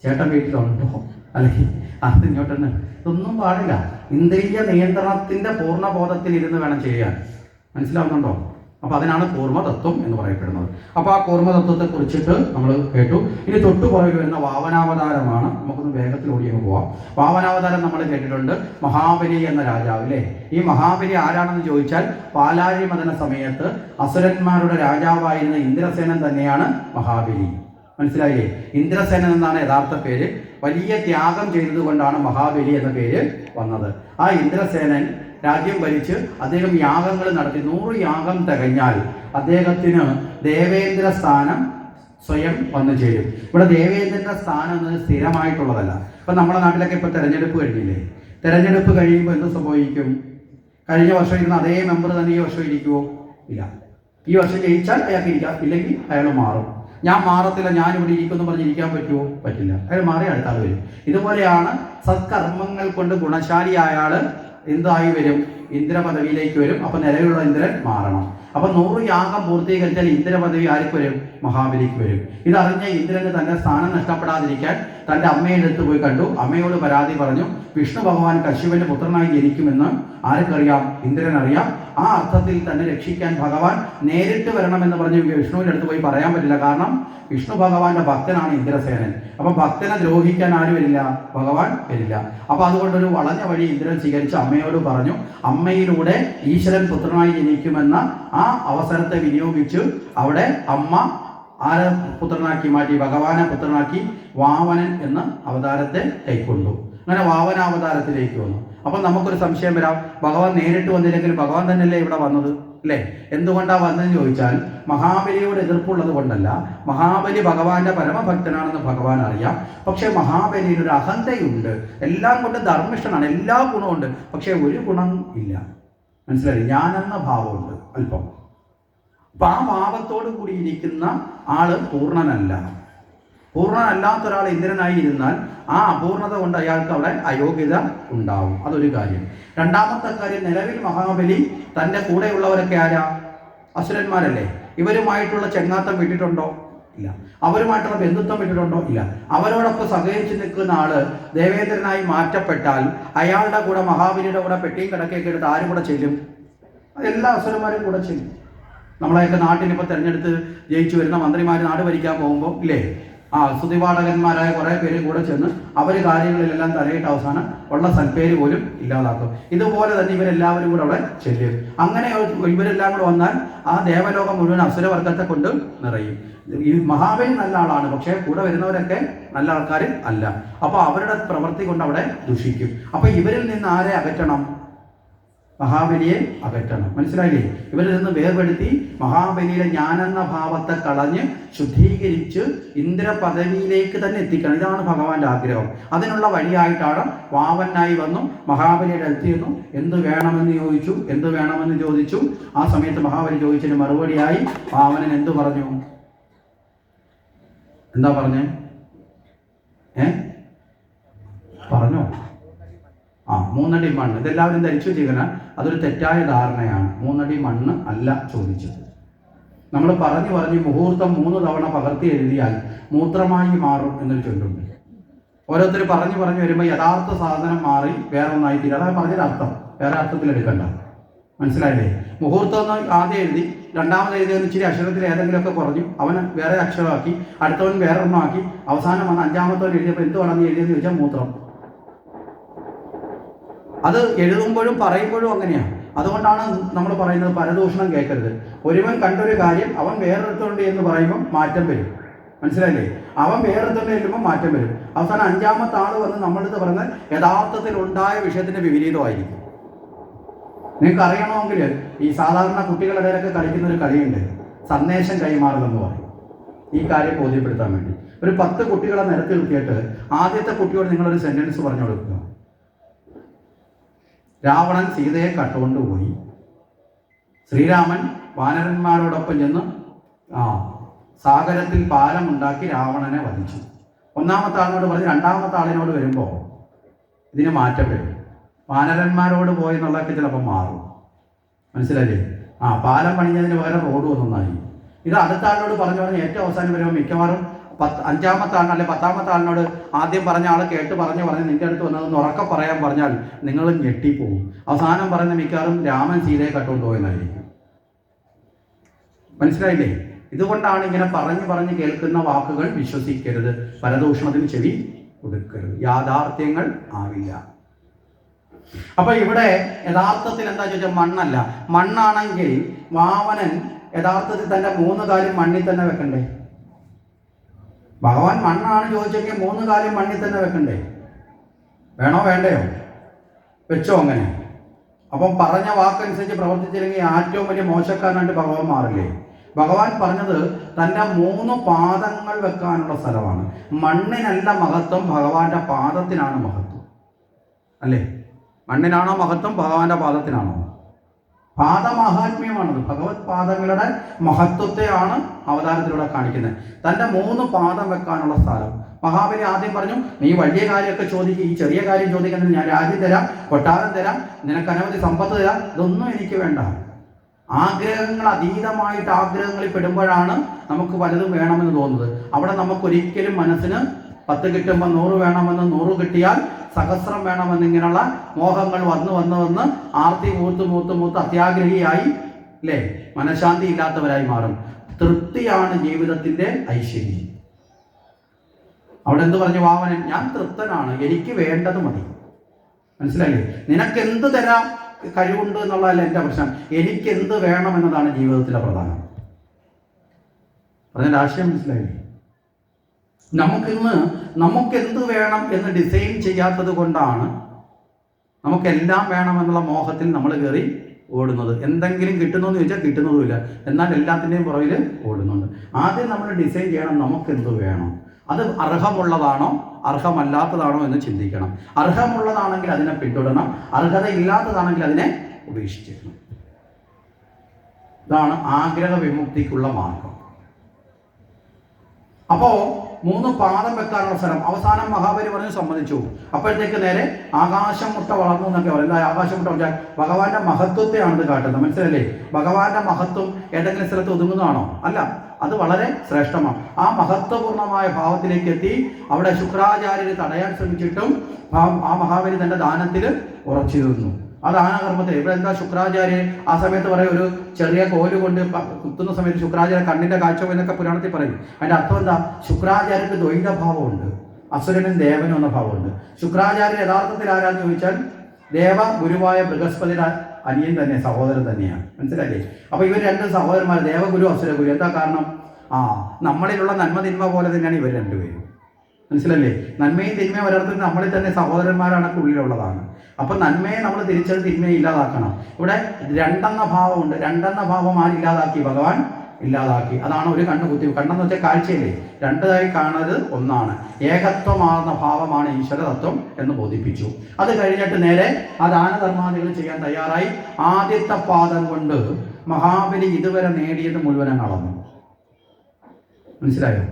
ചേട്ടൻ വീട്ടിലുണ്ടോ? അല്ലെങ്കിൽ അത് ഇങ്ങോട്ടൊന്ന് ഇതൊന്നും പാടില്ല. ഇന്ദ്രിയ നിയന്ത്രണത്തിന്റെ പൂർണ്ണബോധത്തിൽ ഇരുന്ന് വേണം ചെയ്യാൻ. മനസ്സിലാവുന്നുണ്ടോ? അപ്പൊ അതിനാണ് കൂർമ്മതത്വം എന്ന് പറയപ്പെടുന്നത്. അപ്പൊ ആ കൂർമ്മതത്വത്തെ കുറിച്ചിട്ട് നമ്മൾ കേട്ടു. ഇനി തൊട്ടുപുറകിൽ വരുന്ന വാമനാവതാരമാണ്. നമുക്കൊന്ന് വേഗത്തിൽ ഓടിയങ്ങ് പോവാം. വാമനാവതാരം നമ്മൾ കേട്ടിട്ടുണ്ട്, മഹാബലി എന്ന രാജാവ് അല്ലേ? ഈ മഹാബലി ആരാണെന്ന് ചോദിച്ചാൽ പാലാഴി മദന സമയത്ത് അസുരന്മാരുടെ രാജാവായിരുന്ന ഇന്ദ്രസേനൻ തന്നെയാണ് മഹാബലി. മനസ്സിലായില്ലേ? ഇന്ദ്രസേനൻ എന്നാണ് യഥാർത്ഥ പേര്. വലിയ ത്യാഗം ചെയ്തതുകൊണ്ടാണ് മഹാബലി എന്ന പേര് വന്നത്. ആ ഇന്ദ്രസേനൻ രാജ്യം ഭരിച്ച് അദ്ദേഹം യാഗങ്ങൾ നടത്തി. 100 യാഗം തികഞ്ഞാൽ അദ്ദേഹത്തിന് ദേവേന്ദ്ര സ്ഥാനം സ്വയം വന്നു ചേരും. ഇവിടെ ദേവേന്ദ്രന്റെ സ്ഥാനം എന്നത് സ്ഥിരമായിട്ടുള്ളതല്ല. ഇപ്പം നമ്മുടെ നാട്ടിലൊക്കെ ഇപ്പോൾ തെരഞ്ഞെടുപ്പ് കഴിഞ്ഞില്ലേ? തെരഞ്ഞെടുപ്പ് കഴിയുമ്പോൾ എന്ത് സംഭവിക്കും? കഴിഞ്ഞ വർഷം ഇരുന്ന അതേ മെമ്പർ തന്നെ ഈ വർഷം ഇരിക്കുമോ? ഇല്ല. ഈ വർഷം ജയിച്ചാൽ അയാൾക്ക് ഇരിക്കാം, ഇല്ലെങ്കിൽ അയാൾ മാറും. ഞാൻ മാറത്തില്ല, ഞാനിവിടെ ഇരിക്കുമെന്ന് പറഞ്ഞിരിക്കാൻ പറ്റുമോ? പറ്റില്ല. അയാൾ മാറി അടുത്ത ആൾ വരും. ഇതുപോലെയാണ് സത്കർമ്മങ്ങൾ കൊണ്ട് ഗുണശാലിയായ ആള് എന്തായി വരും? ഇന്ദ്ര പദവിയിലേക്ക് വരും. അപ്പൊ നിലവിലുള്ള ഇന്ദ്രൻ മാറണം. അപ്പൊ 100 യാഗം പൂർത്തീകരിച്ചാൽ ഇന്ദ്ര പദവി ആർക്ക് വരും? മഹാബലിക്ക് വരും. ഇതറിഞ്ഞ ഇന്ദ്രന് തന്റെ സ്ഥാനം നഷ്ടപ്പെടാതിരിക്കാൻ തന്റെ അമ്മയുടെ അടുത്ത് പോയി കണ്ടു. അമ്മയോട് പരാതി പറഞ്ഞു. വിഷ്ണു ഭഗവാൻ കശ്യപന്റെ പുത്രനായി ജനിക്കുമെന്ന് ആർക്കറിയാം? ഇന്ദ്രനറിയാം. ആ അർത്ഥത്തിൽ തന്നെ രക്ഷിക്കാൻ ഭഗവാൻ നേരിട്ട് വരണമെന്ന് പറഞ്ഞ് വിഷ്ണുവിൻ്റെ അടുത്ത് പോയി പറയാൻ പറ്റില്ല. കാരണം വിഷ്ണു ഭഗവാന്റെ ഭക്തനാണ് ഇന്ദ്രസേനൻ. അപ്പൊ ഭക്തനെ ദ്രോഹിക്കാൻ ആര് വരില്ല? ഭഗവാൻ വരില്ല. അപ്പൊ അതുകൊണ്ടൊരു വളഞ്ഞ വഴി ഇന്ദ്രൻ സ്വീകരിച്ച് അമ്മയോട് പറഞ്ഞു. അമ്മയിലൂടെ ഈശ്വരൻ പുത്രനായി ജനിക്കുമെന്ന ആ അവസരത്തെ വിനിയോഗിച്ച് അവിടെ അമ്മ ആരെ പുത്രനാക്കി മാറ്റി? ഭഗവാനെ പുത്രനാക്കി വാമനൻ എന്ന അവതാരത്തെ കൈക്കൊണ്ടു. അങ്ങനെ വാമനാവതാരത്തിലേക്ക് വന്നു. അപ്പം നമുക്കൊരു സംശയം വരാം, ഭഗവാൻ നേരിട്ട് വന്നില്ലെങ്കിൽ ഭഗവാൻ തന്നെയല്ലേ ഇവിടെ വന്നത് അല്ലേ? എന്തുകൊണ്ടാണ് വന്നതെന്ന് ചോദിച്ചാൽ മഹാബലിയോട് എതിർപ്പുള്ളത് കൊണ്ടല്ല. മഹാബലി ഭഗവാന്റെ പരമഭക്തനാണെന്ന് ഭഗവാൻ അറിയാം. പക്ഷെ മഹാബലിയിൽ ഒരു അഹന്തയുണ്ട്. എല്ലാം കൊണ്ട് ധർമ്മിഷ്ഠനാണ്, എല്ലാ ഗുണമുണ്ട്, പക്ഷെ ഒരു ഗുണം ഇല്ല. മനസ്സിലായി? ഞാനെന്ന ഭാവമുണ്ട് അല്പം. അപ്പൊ ആ ഭാവത്തോടു കൂടി ഇരിക്കുന്ന ആള് പൂർണ്ണനല്ല. പൂർണ്ണനല്ലാത്ത ഒരാൾ ഇന്ദ്രനായി ഇരുന്നാൽ ആ അപൂർണത കൊണ്ട് അയാൾക്ക് അവിടെ അയോഗ്യത ഉണ്ടാവും. അതൊരു കാര്യം. രണ്ടാമത്തെ കാര്യം, നിലവിൽ മഹാബലി തൻ്റെ കൂടെയുള്ളവരൊക്കെ ആരാ? അസുരന്മാരല്ലേ? ഇവരുമായിട്ടുള്ള ചെങ്ങാത്തം വിട്ടിട്ടുണ്ടോ? ഇല്ല. അവരുമായിട്ടുള്ള ബന്ധുത്വം വിട്ടിട്ടുണ്ടോ? ഇല്ല. അവരോടൊപ്പം സഹകരിച്ച് നിൽക്കുന്ന ആള് ദേവേന്ദ്രനായി മാറ്റപ്പെട്ടാൽ അയാളുടെ കൂടെ മഹാബലിയുടെ കൂടെ പെട്ടിയും കിടക്കയൊക്കെ എടുത്ത് ആരും കൂടെ ചെല്ലും? എല്ലാ അസുരന്മാരും കൂടെ ചെല്ലും. നമ്മളെയൊക്കെ നാട്ടിലിപ്പോൾ തിരഞ്ഞെടുത്ത് ജയിച്ചു വരുന്ന മന്ത്രിമാർ നാട് ഭരിക്കാൻ പോകുമ്പോൾ ഇല്ലേ, സ്തുതിപാഠകന്മാരായ കുറേ പേര് കൂടെ ചെന്ന് അവർ കാര്യങ്ങളിലെല്ലാം തലയിട്ട് അവസാനം ഉള്ള സൽപ്പേര് പോലും ഇല്ലാതാക്കും. ഇതുപോലെ തന്നെ ഇവരെല്ലാവരും കൂടെ അവിടെ ചെല്ലും. അങ്ങനെ ഇവരെല്ലാം കൂടെ വന്നാൽ ആ ദേവലോകം മുഴുവൻ അസുരവർഗത്തെ കൊണ്ട് നിറയും. ഈ മഹാബലി നല്ല ആളാണ്, പക്ഷെ കൂടെ വരുന്നവരൊക്കെ നല്ല ആൾക്കാർ അല്ല. അപ്പൊ അവരുടെ പ്രവൃത്തി കൊണ്ട് അവിടെ ദുഷിക്കും. അപ്പൊ ഇവരിൽ നിന്ന് ആരെ അകറ്റണം? മഹാബലിയെ അകറ്റണം. മനസ്സിലായില്ലേ? ഇവരിൽ നിന്ന് വേർപെടുത്തി മഹാബലിയുടെ ഞാനെന്ന ഭാവത്തെ കളഞ്ഞ് ശുദ്ധീകരിച്ച് ഇന്ദ്ര പദവിയിലേക്ക് തന്നെ എത്തിക്കണം. ഇതാണ് ഭഗവാന്റെ ആഗ്രഹം. അതിനുള്ള വഴിയായിട്ടാണ് വാമനായി വന്നു മഹാബലിയുടെ അടുത്തിരുന്നു. എന്ത് വേണമെന്ന് ചോദിച്ചു. ആ സമയത്ത് മഹാബലി ചോദിച്ചതിന് മറുപടിയായി വാമനൻ എന്തു പറഞ്ഞു? എന്താ പറഞ്ഞേ? പറഞ്ഞോ? 3 അടി മണ്ണ്. ഇതെല്ലാവരും ധരിച്ചു വെച്ചിരിക്കണം. അതൊരു തെറ്റായ ധാരണയാണ്. 3 അടി മണ്ണ് അല്ല ചോദിച്ചത്. നമ്മൾ പറഞ്ഞു മുഹൂർത്തം 3 തവണ പകർത്തി എഴുതിയാൽ മൂത്രമായി മാറും എന്നൊരു ചൊല്ലുണ്ട്. ഓരോരുത്തർ പറഞ്ഞു വരുമ്പോൾ യഥാർത്ഥ സാധനം മാറി വേറെ ഒന്നായി തീരും. അതാണ് പറഞ്ഞൊരു അർത്ഥം, വേറെ അർത്ഥത്തിൽ എടുക്കണ്ട. മനസ്സിലായില്ലേ? മുഹൂർത്തം എന്ന് ആദ്യം എഴുതി, രണ്ടാമത് എഴുതിയ ഇച്ചിരി അക്ഷരത്തിൽ ഏതെങ്കിലുമൊക്കെ കുറഞ്ഞു, അവന് വേറെ അക്ഷരമാക്കി, അടുത്തവൻ വേറെ ഒന്നാക്കി, അവസാനം വന്ന് അഞ്ചാമത്തവൻ എഴുതിയപ്പോൾ എന്തുവാണെന്ന് എഴുതിയെന്ന് ചോദിച്ചാൽ മൂത്രം. അത് എഴുതുമ്പോഴും പറയുമ്പോഴും അങ്ങനെയാണ്. അതുകൊണ്ടാണ് നമ്മൾ പറയുന്നത് പരദൂഷണം കേൾക്കരുത്. ഒരുവൻ കണ്ടൊരു കാര്യം അവൻ വേറെടുത്തോണ്ട് എന്ന് പറയുമ്പോൾ മാറ്റം വരും. മനസ്സിലായില്ലേ? അവൻ വേറെടുത്തോണ്ട് ചെല്ലുമ്പോൾ മാറ്റം വരും. അവസാനം അഞ്ചാമത്തെ ആൾ വന്ന് നമ്മളടുത്ത് പറഞ്ഞാൽ യഥാർത്ഥത്തിൽ ഉണ്ടായ വിഷയത്തിന്റെ വിപരീതമായിരിക്കും. നിങ്ങൾക്ക് അറിയണമെങ്കിൽ ഈ സാധാരണ കുട്ടികളുടെ ഇടയിലൊക്കെ കളിക്കുന്ന ഒരു കളിയുണ്ട്, സന്ദേശം കൈമാറുമെന്ന് പറയും. ഈ കാര്യം ബോധ്യപ്പെടുത്താൻ വേണ്ടി ഒരു 10 കുട്ടികളെ നിരത്തി നിർത്തിയിട്ട് ആദ്യത്തെ കുട്ടിയോട് നിങ്ങളൊരു സെന്റൻസ് പറഞ്ഞു കൊടുക്കുക. രാവണൻ സീതയെ കട്ടുകൊണ്ടുപോയി, ശ്രീരാമൻ വാനരന്മാരോടൊപ്പം ചെന്ന് സാഗരത്തിൽ പാലമുണ്ടാക്കി രാവണനെ വധിച്ചു. ഒന്നാമത്തെ ആളിനോട് പറഞ്ഞ് രണ്ടാമത്തെ ആളിനോട് വരുമ്പോൾ ഇതിന് മാറ്റം വരും. വാനരന്മാരോട് പോയി എന്നുള്ളതൊക്കെ ചിലപ്പോൾ മാറും. മനസ്സിലായില്ലേ? പാലം പണിഞ്ഞതിന് പകരം റോഡ് വന്നൊന്നായി. ഇത് അടുത്ത ആളിനോട് പറഞ്ഞു ഏറ്റവും അവസാനം വരുമ്പോൾ മിക്കവാറും അഞ്ചാമത്തെ ആളിന് അല്ലെ 10ാമത്തെ ആളിനോട് ആദ്യം പറഞ്ഞ ആൾ കേട്ട് പറഞ്ഞ് നിന്റെ അടുത്ത് വന്നതെന്ന് ഉറക്കെ പറയാൻ പറഞ്ഞാൽ നിങ്ങൾ ഞെട്ടിപ്പോവും. അവസാനം പറയുന്ന മിക്കവാറും രാമൻ സീതയെ കട്ടുകൊണ്ടുപോയെന്നായിരിക്കും. മനസ്സിലായില്ലേ? ഇതുകൊണ്ടാണ് ഇങ്ങനെ പറഞ്ഞ് കേൾക്കുന്ന വാക്കുകൾ വിശ്വസിക്കരുത്, പരദൂഷണത്തിന് ചെവി കൊടുക്കരുത്, യാഥാർത്ഥ്യങ്ങൾ ആവില്ല. അപ്പൊ ഇവിടെ യഥാർത്ഥത്തിൽ എന്താ ചോദിച്ചാൽ മണ്ണല്ല. മണ്ണാണെങ്കിൽ വാമനൻ യഥാർത്ഥത്തിൽ തന്റെ 3 കാലും മണ്ണിൽ തന്നെ വെക്കണ്ടേ? ഭഗവാൻ മണ്ണാണ് ചോദിച്ചെങ്കിൽ 3 കാലും മണ്ണിൽ തന്നെ വെക്കണ്ടേ? വേണോ വേണ്ടയോ? വെച്ചോ അങ്ങനെ. അപ്പം പറഞ്ഞ വാക്കനുസരിച്ച് പ്രവർത്തിച്ചില്ലെങ്കിൽ ഏറ്റവും വലിയ മോശക്കാരനായിട്ട് ഭഗവാൻ മാറില്ലേ? ഭഗവാൻ പറഞ്ഞത് തൻ്റെ 3 പാദങ്ങൾ വെക്കാനുള്ള സ്ഥലമാണ്. മണ്ണിനല്ല മഹത്വം, ഭഗവാന്റെ പാദത്തിനാണ് മഹത്വം. അല്ലേ? മണ്ണിനാണോ മഹത്വം, ഭഗവാന്റെ പാദത്തിനാണോ? പാദമഹാത്മ്യമാണത്. ഭഗവത് പാദങ്ങളുടെ മഹത്വത്തെയാണ് അവതാരത്തിലൂടെ കാണിക്കുന്നത്. തൻ്റെ 3 പാദം വെക്കാനുള്ള സ്ഥലം. മഹാബലി ആദ്യം പറഞ്ഞു, നീ വലിയ കാര്യമൊക്കെ ചോദിക്കുക, ഈ ചെറിയ കാര്യം ചോദിക്കുന്നത് ഞാൻ രാജ്യം തരാം, കൊട്ടാരം തരാം, നിനക്ക് അനവധി സമ്പത്ത് തരാം, ഇതൊന്നും എനിക്ക് വേണ്ട. ആഗ്രഹങ്ങൾ അതീതമായിട്ട് ആഗ്രഹങ്ങളിൽ പെടുമ്പോഴാണ് നമുക്ക് പലതും വേണമെന്ന് തോന്നുന്നത്. അവിടെ നമുക്കൊരിക്കലും മനസ്സിന് 10 കിട്ടുമ്പോൾ 100 വേണമെന്ന്, 100 കിട്ടിയാൽ സഹസ്രം വേണമെന്നിങ്ങനെയുള്ള മോഹങ്ങൾ വന്ന് ആർത്തി മൂത്ത് അത്യാഗ്രഹിയായി അല്ലേ മനഃശാന്തി ഇല്ലാത്തവരായി മാറും. തൃപ്തിയാണ് ജീവിതത്തിന്റെ ഐശ്വര്യം. അവിടെ എന്ത് പറഞ്ഞു വാമനൻ? ഞാൻ തൃപ്തനാണ്, എനിക്ക് വേണ്ടത് മതി. മനസ്സിലായില്ലേ? നിനക്ക് എന്ത് തരാം കഴിവുണ്ട് എന്നുള്ളതല്ല എൻ്റെ പ്രശ്നം, എനിക്ക് എന്ത് വേണം എന്നതാണ് ജീവിതത്തിലെ പ്രധാനം. പറഞ്ഞ ആശയം മനസ്സിലായില്ലേ? നമുക്കെന്ത് വേണം എന്ന് ഡിസൈൻ ചെയ്യാത്തത് കൊണ്ടാണ് നമുക്കെല്ലാം വേണമെന്നുള്ള മോഹത്തിൽ നമ്മൾ കയറി ഓടുന്നത്. എന്തെങ്കിലും കിട്ടുന്നതെന്ന് ചോദിച്ചാൽ കിട്ടുന്നതുമില്ല, എന്നാൽ എല്ലാത്തിൻ്റെയും പുറകിൽ ഓടുന്നുണ്ട്. ആദ്യം നമ്മൾ ഡിസൈൻ ചെയ്യണം, നമുക്കെന്ത് വേണം, അത് അർഹമുള്ളതാണോ അർഹമല്ലാത്തതാണോ എന്ന് ചിന്തിക്കണം. അർഹമുള്ളതാണെങ്കിൽ അതിനെ പിന്തുടരണം, അർഹതയില്ലാത്തതാണെങ്കിൽ അതിനെ ഉപേക്ഷിച്ചിരണം. ഇതാണ് ആഗ്രഹ വിമുക്തിക്കുള്ള മാർഗം. അപ്പോ 3 പാദം വെക്കാനുള്ള സ്ഥലം. അവസാനം മഹാബലി പറഞ്ഞു സമ്മതിച്ചു. അപ്പോഴത്തേക്ക് നേരെ ആകാശം മുട്ട വളർന്നു എന്നൊക്കെ പറയും. എന്താ ആകാശം മുട്ട വെച്ചാൽ ഭഗവാന്റെ മഹത്വത്തെയാണിത് കാട്ടുന്നത്. മനസ്സിലല്ലേ? ഭഗവാന്റെ മഹത്വം ഏതെങ്കിലും സ്ഥലത്ത് ഒതുങ്ങുന്നതാണോ? അല്ല, അത് വളരെ ശ്രേഷ്ഠമാണ്. ആ മഹത്വപൂർണമായ ഭാവത്തിലേക്ക് എത്തി. അവിടെ ശുക്രാചാര്യര് തടയാൻ ശ്രമിച്ചിട്ടും ആ മഹാബലി തന്റെ ദാനത്തിൽ ഉറച്ചിരുന്നു. ആ ദാനകർമ്മത്തിൽ ഇവിടെ എന്താ ശുക്രാചാര്യൻ ആ സമയത്ത് പറയും, ഒരു ചെറിയ കോല് കൊണ്ട് കുത്തുന്ന സമയത്ത് ശുക്രാചാര്യ കണ്ണിന്റെ കാഴ്ച എന്നൊക്കെ പുരാണത്തിൽ പറയും. അതിന്റെ അർത്ഥം എന്താ? ശുക്രാചാര്യർക്ക് ദ്വൈതഭാവമുണ്ട്, അസുരനും ദേവനും എന്ന ഭാവമുണ്ട്. ശുക്രാചാര്യൻ യഥാർത്ഥത്തിൽ ആരാന്ന് ചോദിച്ചാൽ ദേവ ഗുരുവായ ബൃഹസ്പതിയുടെ അനിയൻ തന്നെ, സഹോദരൻ തന്നെയാണ്. മനസ്സിലായില്ലേ? അപ്പൊ ഇവർ 2 സഹോദരന്മാർ, ദേവഗുരു അസുരഗുരു. എന്താ കാരണം? നമ്മളിലുള്ള നന്മ തിന്മ പോലെ തന്നെയാണ് ഇവർ 2 പേരും. മനസ്സിലല്ലേ? നന്മയും തിന്മയും ഒരിടത്തിൽ നമ്മളിൽ തന്നെ സഹോദരന്മാരാണ് ഉള്ളിലുള്ളതാണ്. അപ്പൊ നന്മയെ നമ്മൾ തിരിച്ചത് തിന്മയെ ഇല്ലാതാക്കണം. ഇവിടെ 2 എന്ന ഭാവമുണ്ട്. 2 എന്ന ഭാവം ആരില്ലാതാക്കി? ഭഗവാൻ ഇല്ലാതാക്കി. അതാണ് ഒരു കണ്ണ് കുത്തി. കണ്ണെന്ന് വെച്ചാൽ കാഴ്ചയില്ലേ? 2 കാണുന്നത് ഒന്നാണ്. ഏകത്വമാർന്ന ഭാവമാണ് ഈശ്വരതത്വം എന്ന് ബോധിപ്പിച്ചു. അത് കഴിഞ്ഞിട്ട് നേരെ ആ ദാനധർമാദികൾ ചെയ്യാൻ തയ്യാറായി. ആദ്യത്തെ പാദം കൊണ്ട് മഹാബലി ഇതുവരെ നേടിയത് മുഴുവനും കളഞ്ഞു. മനസ്സിലായോ?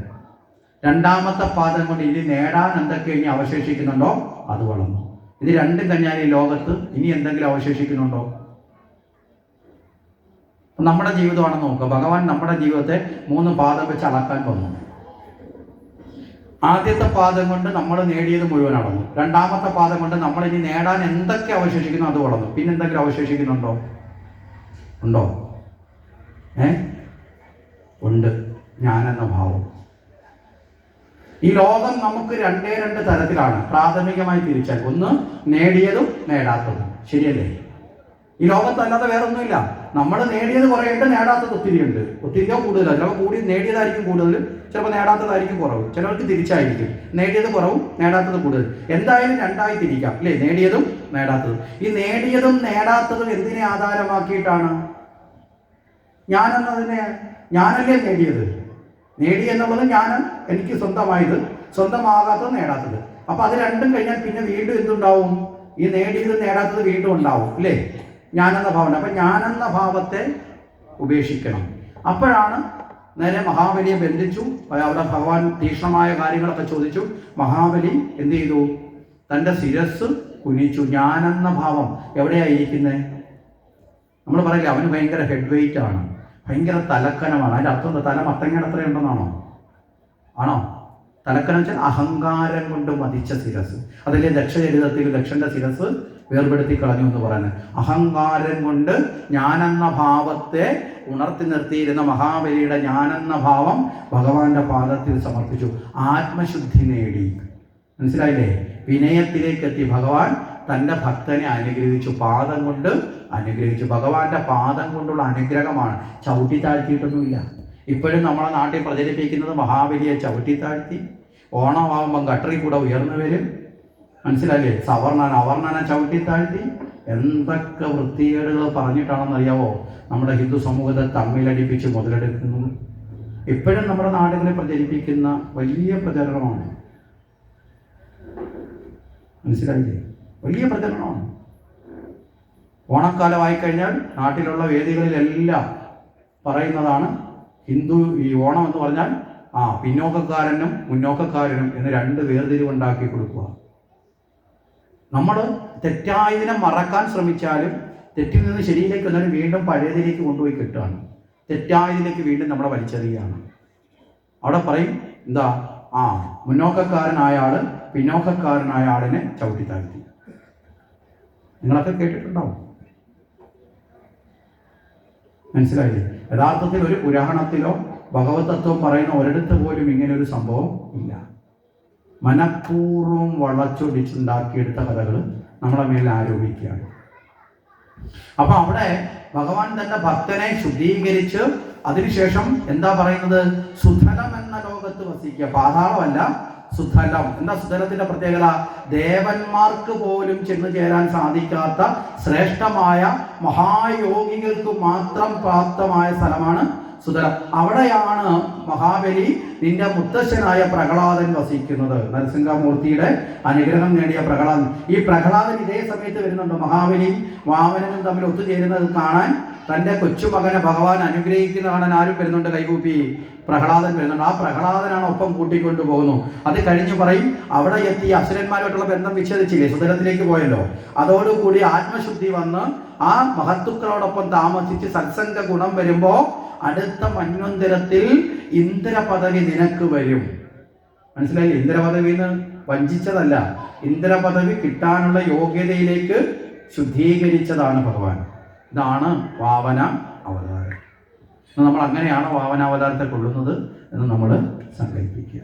2ാമത്തെ പാദം കൊണ്ട് ഇനി നേടാൻ എന്തൊക്കെ ഇനി അവശേഷിക്കുന്നുണ്ടോ അത് വളർന്നു. ഇത് 2 കഴിഞ്ഞാൽ ഈ ലോകത്ത് ഇനി എന്തെങ്കിലും അവശേഷിക്കുന്നുണ്ടോ? നമ്മുടെ ജീവിതമാണെന്ന് നോക്കുക. ഭഗവാൻ നമ്മുടെ ജീവിതത്തെ 3 പാദം വെച്ച് അളക്കാൻ വന്നു. ആദ്യത്തെ പാദം കൊണ്ട് നമ്മൾ നേടിയത് മുഴുവൻ അളന്നു. രണ്ടാമത്തെ പാദം കൊണ്ട് നമ്മൾ ഇനി നേടാൻ എന്തൊക്കെ അവശേഷിക്കുന്നു അത് വളർന്നു. പിന്നെ എന്തെങ്കിലും അവശേഷിക്കുന്നുണ്ടോ? ഉണ്ടോ? ഉണ്ട്. ഞാനെന്ന ഭാവം. ഈ ലോകം നമുക്ക് രണ്ട് തരത്തിലാണ് പ്രാഥമികമായി തിരിച്ചാൽ. ഒന്ന് നേടിയതും നേടാത്തതും. ശരിയല്ലേ? ഈ ലോകത്തല്ലാതെ വേറൊന്നുമില്ല. നമ്മൾ നേടിയത് കുറേയുണ്ട്, നേടാത്തത് ഒത്തിരിയുണ്ട്. ഒത്തിരിയോ കൂടുതലല്ല. ചിലപ്പോൾ കൂടി നേടിയതായിരിക്കും കൂടുതൽ, ചിലപ്പോൾ നേടാത്തതായിരിക്കും കുറവ്. ചിലർക്ക് തിരിച്ചായിരിക്കും, നേടിയത് കുറവും നേടാത്തത് കൂടുതൽ. എന്തായാലും രണ്ടായി തിരിക്കാം അല്ലേ? നേടിയതും നേടാത്തതും. ഈ നേടിയതും നേടാത്തതും എന്തിനെ ആധാരമാക്കിയിട്ടാണ്? ഞാനെന്നതിനെ, ഞാനല്ലേ നേടിയത്. നേടി എന്നുള്ളത് ഞാൻ, എനിക്ക് സ്വന്തമായത്, സ്വന്തമാകാത്തത് നേടാത്തത്. അപ്പൊ അത് രണ്ടും കഴിഞ്ഞാൽ പിന്നെ വീണ്ടും എന്തുണ്ടാവും? ഈ നേടിയത് നേടാത്തത് വീണ്ടും ഉണ്ടാവും അല്ലേ? ഞാനെന്ന ഭാവന. അപ്പൊ ഞാനെന്ന ഭാവത്തെ ഉപേക്ഷിക്കണം. അപ്പോഴാണ് നേരെ മഹാബലിയെ ബന്ധിച്ചു. അവിടെ ഭഗവാൻ തീക്ഷ്ണമായ കാര്യങ്ങളൊക്കെ ചോദിച്ചു. മഹാബലി എന്ത് ചെയ്തു? തൻ്റെ ശിരസ് കുനിച്ചു. ഞാനെന്ന ഭാവം എവിടെയായിരിക്കുന്നത്? നമ്മൾ പറയില്ല അവന് ഭയങ്കര ഹെഡ് വെയിറ്റ് ആണ്, ഭയങ്കര തലക്കനമാണ്. അതിൻ്റെ അർത്ഥം എന്താ? തല മത്തങ്ങയുടെ അത്ര ഉണ്ടെന്നാണോ? ആണോ? തലക്കനം വെച്ചാൽ അഹങ്കാരം കൊണ്ട് മതിച്ച ശിരസ്. അതിലെ ദക്ഷചരിതത്തിൽ ദക്ഷന്റെ ശിരസ് വേർപെടുത്തി കളഞ്ഞു എന്ന് പറയുന്നത്. അഹങ്കാരം കൊണ്ട് ഞാനെന്ന ഭാവത്തെ ഉണർത്തി നിർത്തിയിരുന്ന മഹാബലിയുടെ ഞാനെന്ന ഭാവം ഭഗവാന്റെ പാദത്തിൽ സമർപ്പിച്ചു. ആത്മശുദ്ധി നേടി. മനസ്സിലായില്ലേ? വിനയത്തിലേക്ക് എത്തി. ഭഗവാൻ തൻ്റെ ഭക്തനെ അനുഗ്രഹിച്ചു, പാദം കൊണ്ട് അനുഗ്രഹിച്ചു. ഭഗവാന്റെ പാദം കൊണ്ടുള്ള അനുഗ്രഹമാണ്, ചവിട്ടി താഴ്ത്തിയിട്ടൊന്നുമില്ല. ഇപ്പോഴും നമ്മളെ നാട്ടിൽ പ്രചരിപ്പിക്കുന്നത് മഹാബലിയെ ചവിട്ടി താഴ്ത്തി, ഓണമാകുമ്പം ഗട്ടറിൽ കൂടെ ഉയർന്നു വരും. മനസ്സിലായില്ലേ? സവർണന അവർണനെ ചവിട്ടി താഴ്ത്തി എന്തൊക്കെ വൃത്തികേടുകൾ പറഞ്ഞിട്ടാണെന്നറിയാവോ നമ്മുടെ ഹിന്ദു സമൂഹത്തെ തമ്മിലടിപ്പിച്ച് മുതലെടുക്കുന്നത്. ഇപ്പോഴും നമ്മുടെ നാടുകളിൽ പ്രചരിപ്പിക്കുന്ന വലിയ പ്രചരണമാണ്. മനസ്സിലായില്ലേ? വലിയ പ്രചരണമാണ്. ഓണക്കാലമായി കഴിഞ്ഞാൽ നാട്ടിലുള്ള വേദികളിലെല്ലാം പറയുന്നതാണ് ഹിന്ദു. ഈ ഓണം എന്ന് പറഞ്ഞാൽ പിന്നോക്കക്കാരനും മുന്നോക്കക്കാരനും എന്ന് രണ്ട് വേർതിരിവുണ്ടാക്കി കൊടുക്കുക. നമ്മൾ തെറ്റായതിനെ മറക്കാൻ ശ്രമിച്ചാലും തെറ്റിൽ നിന്ന് ശരിയിലേക്ക് വന്നാലും വീണ്ടും പഴയതിലേക്ക് കൊണ്ടുപോയി കിട്ടുകയാണ്. തെറ്റായതിലേക്ക് വീണ്ടും നമ്മളെ വലിച്ചെറിയുകയാണ്. അവിടെ പറയും എന്താ? മുന്നോക്കക്കാരനായ ആള് പിന്നോക്കക്കാരനായ ആളിനെ ചവിട്ടി താഴ്ത്തി. നിങ്ങളൊക്കെ കേട്ടിട്ടുണ്ടാവും. മനസ്സിലായില്ലേ? യഥാർത്ഥത്തിൽ ഒരു പുരാണത്തിലോ ഭഗവത് തത്വം പറയുന്ന ഒരിടത്ത് പോലും ഇങ്ങനെ ഒരു സംഭവം ഇല്ല. മനഃപൂർവ്വം വളച്ചൊടിച്ചുണ്ടാക്കിയെടുത്ത കഥകൾ നമ്മളെ മേലെ ആരോപിക്കുകയാണ്. അപ്പൊ അവിടെ ഭഗവാൻ തന്റെ ഭക്തനെ ശുദ്ധീകരിച്ച് അതിനുശേഷം എന്താ പറയുന്നത്? സുധലം എന്ന ലോകത്ത് വസിക്കുക. പാതാളമല്ല, സുധലം. എന്താ സുധലത്തിന്റെ പ്രത്യേകത? ദേവന്മാർക്ക് പോലും ചെന്നു ചേരാൻ സാധിക്കാത്ത ശ്രേഷ്ഠമായ മഹായോഗികൾക്ക് മാത്രം പ്രാപ്തമായ സ്ഥലമാണ് സുധലം. അവിടെയാണ് മഹാബലി നിന്റെ മുത്തശ്ശനായ പ്രഹ്ലാദൻ വസിക്കുന്നത്. നരസിംഹമൂർത്തിയുടെ അനുഗ്രഹം നേടിയ പ്രഹ്ലാദൻ. ഈ പ്രഹ്ലാദൻ ഇതേ സമയത്ത് വരുന്നുണ്ട്. മഹാബലിയും വാമനനും തമ്മിൽ ഒത്തുചേരുന്നത് കാണാൻ തൻ്റെ കൊച്ചുമകനെ ഭഗവാൻ അനുഗ്രഹിക്കുന്ന കാണാൻ ആരും വരുന്നുണ്ട്? കൈകൂപ്പി പ്രഹ്ലാദൻ വരുന്നുണ്ട്. ആ പ്രഹ്ലാദനാണ് ഒപ്പം കൂട്ടിക്കൊണ്ടു പോകുന്നു. അത് കഴിഞ്ഞ് പറയും അവിടെ എത്തി അസുരന്മാരുമായിട്ടുള്ള ബന്ധം വിച്ഛേദിച്ചില്ലേ, സുതലത്തിലേക്ക് പോയല്ലോ. അതോടുകൂടി ആത്മശുദ്ധി വന്ന് ആ മഹത്തുക്കളോടൊപ്പം താമസിച്ച് സത്സംഗ ഗുണം വരുമ്പോ അടുത്ത മന്വന്തരത്തിൽ ഇന്ദ്രപദവി നിനക്ക് വരും. മനസ്സിലായില്ലേ? ഇന്ദ്രപദവിന്ന് വഞ്ചിച്ചതല്ല, ഇന്ദ്രപദവി കിട്ടാനുള്ള യോഗ്യതയിലേക്ക് ശുദ്ധീകരിച്ചതാണ് ഭഗവാൻ. ഇതാണ് വാമന അവതാരം. നമ്മൾ അങ്ങനെയാണ് വാമനാവതാരത്തെ കൊള്ളുന്നത് എന്ന് നമ്മൾ സങ്കല്പിക്കുക.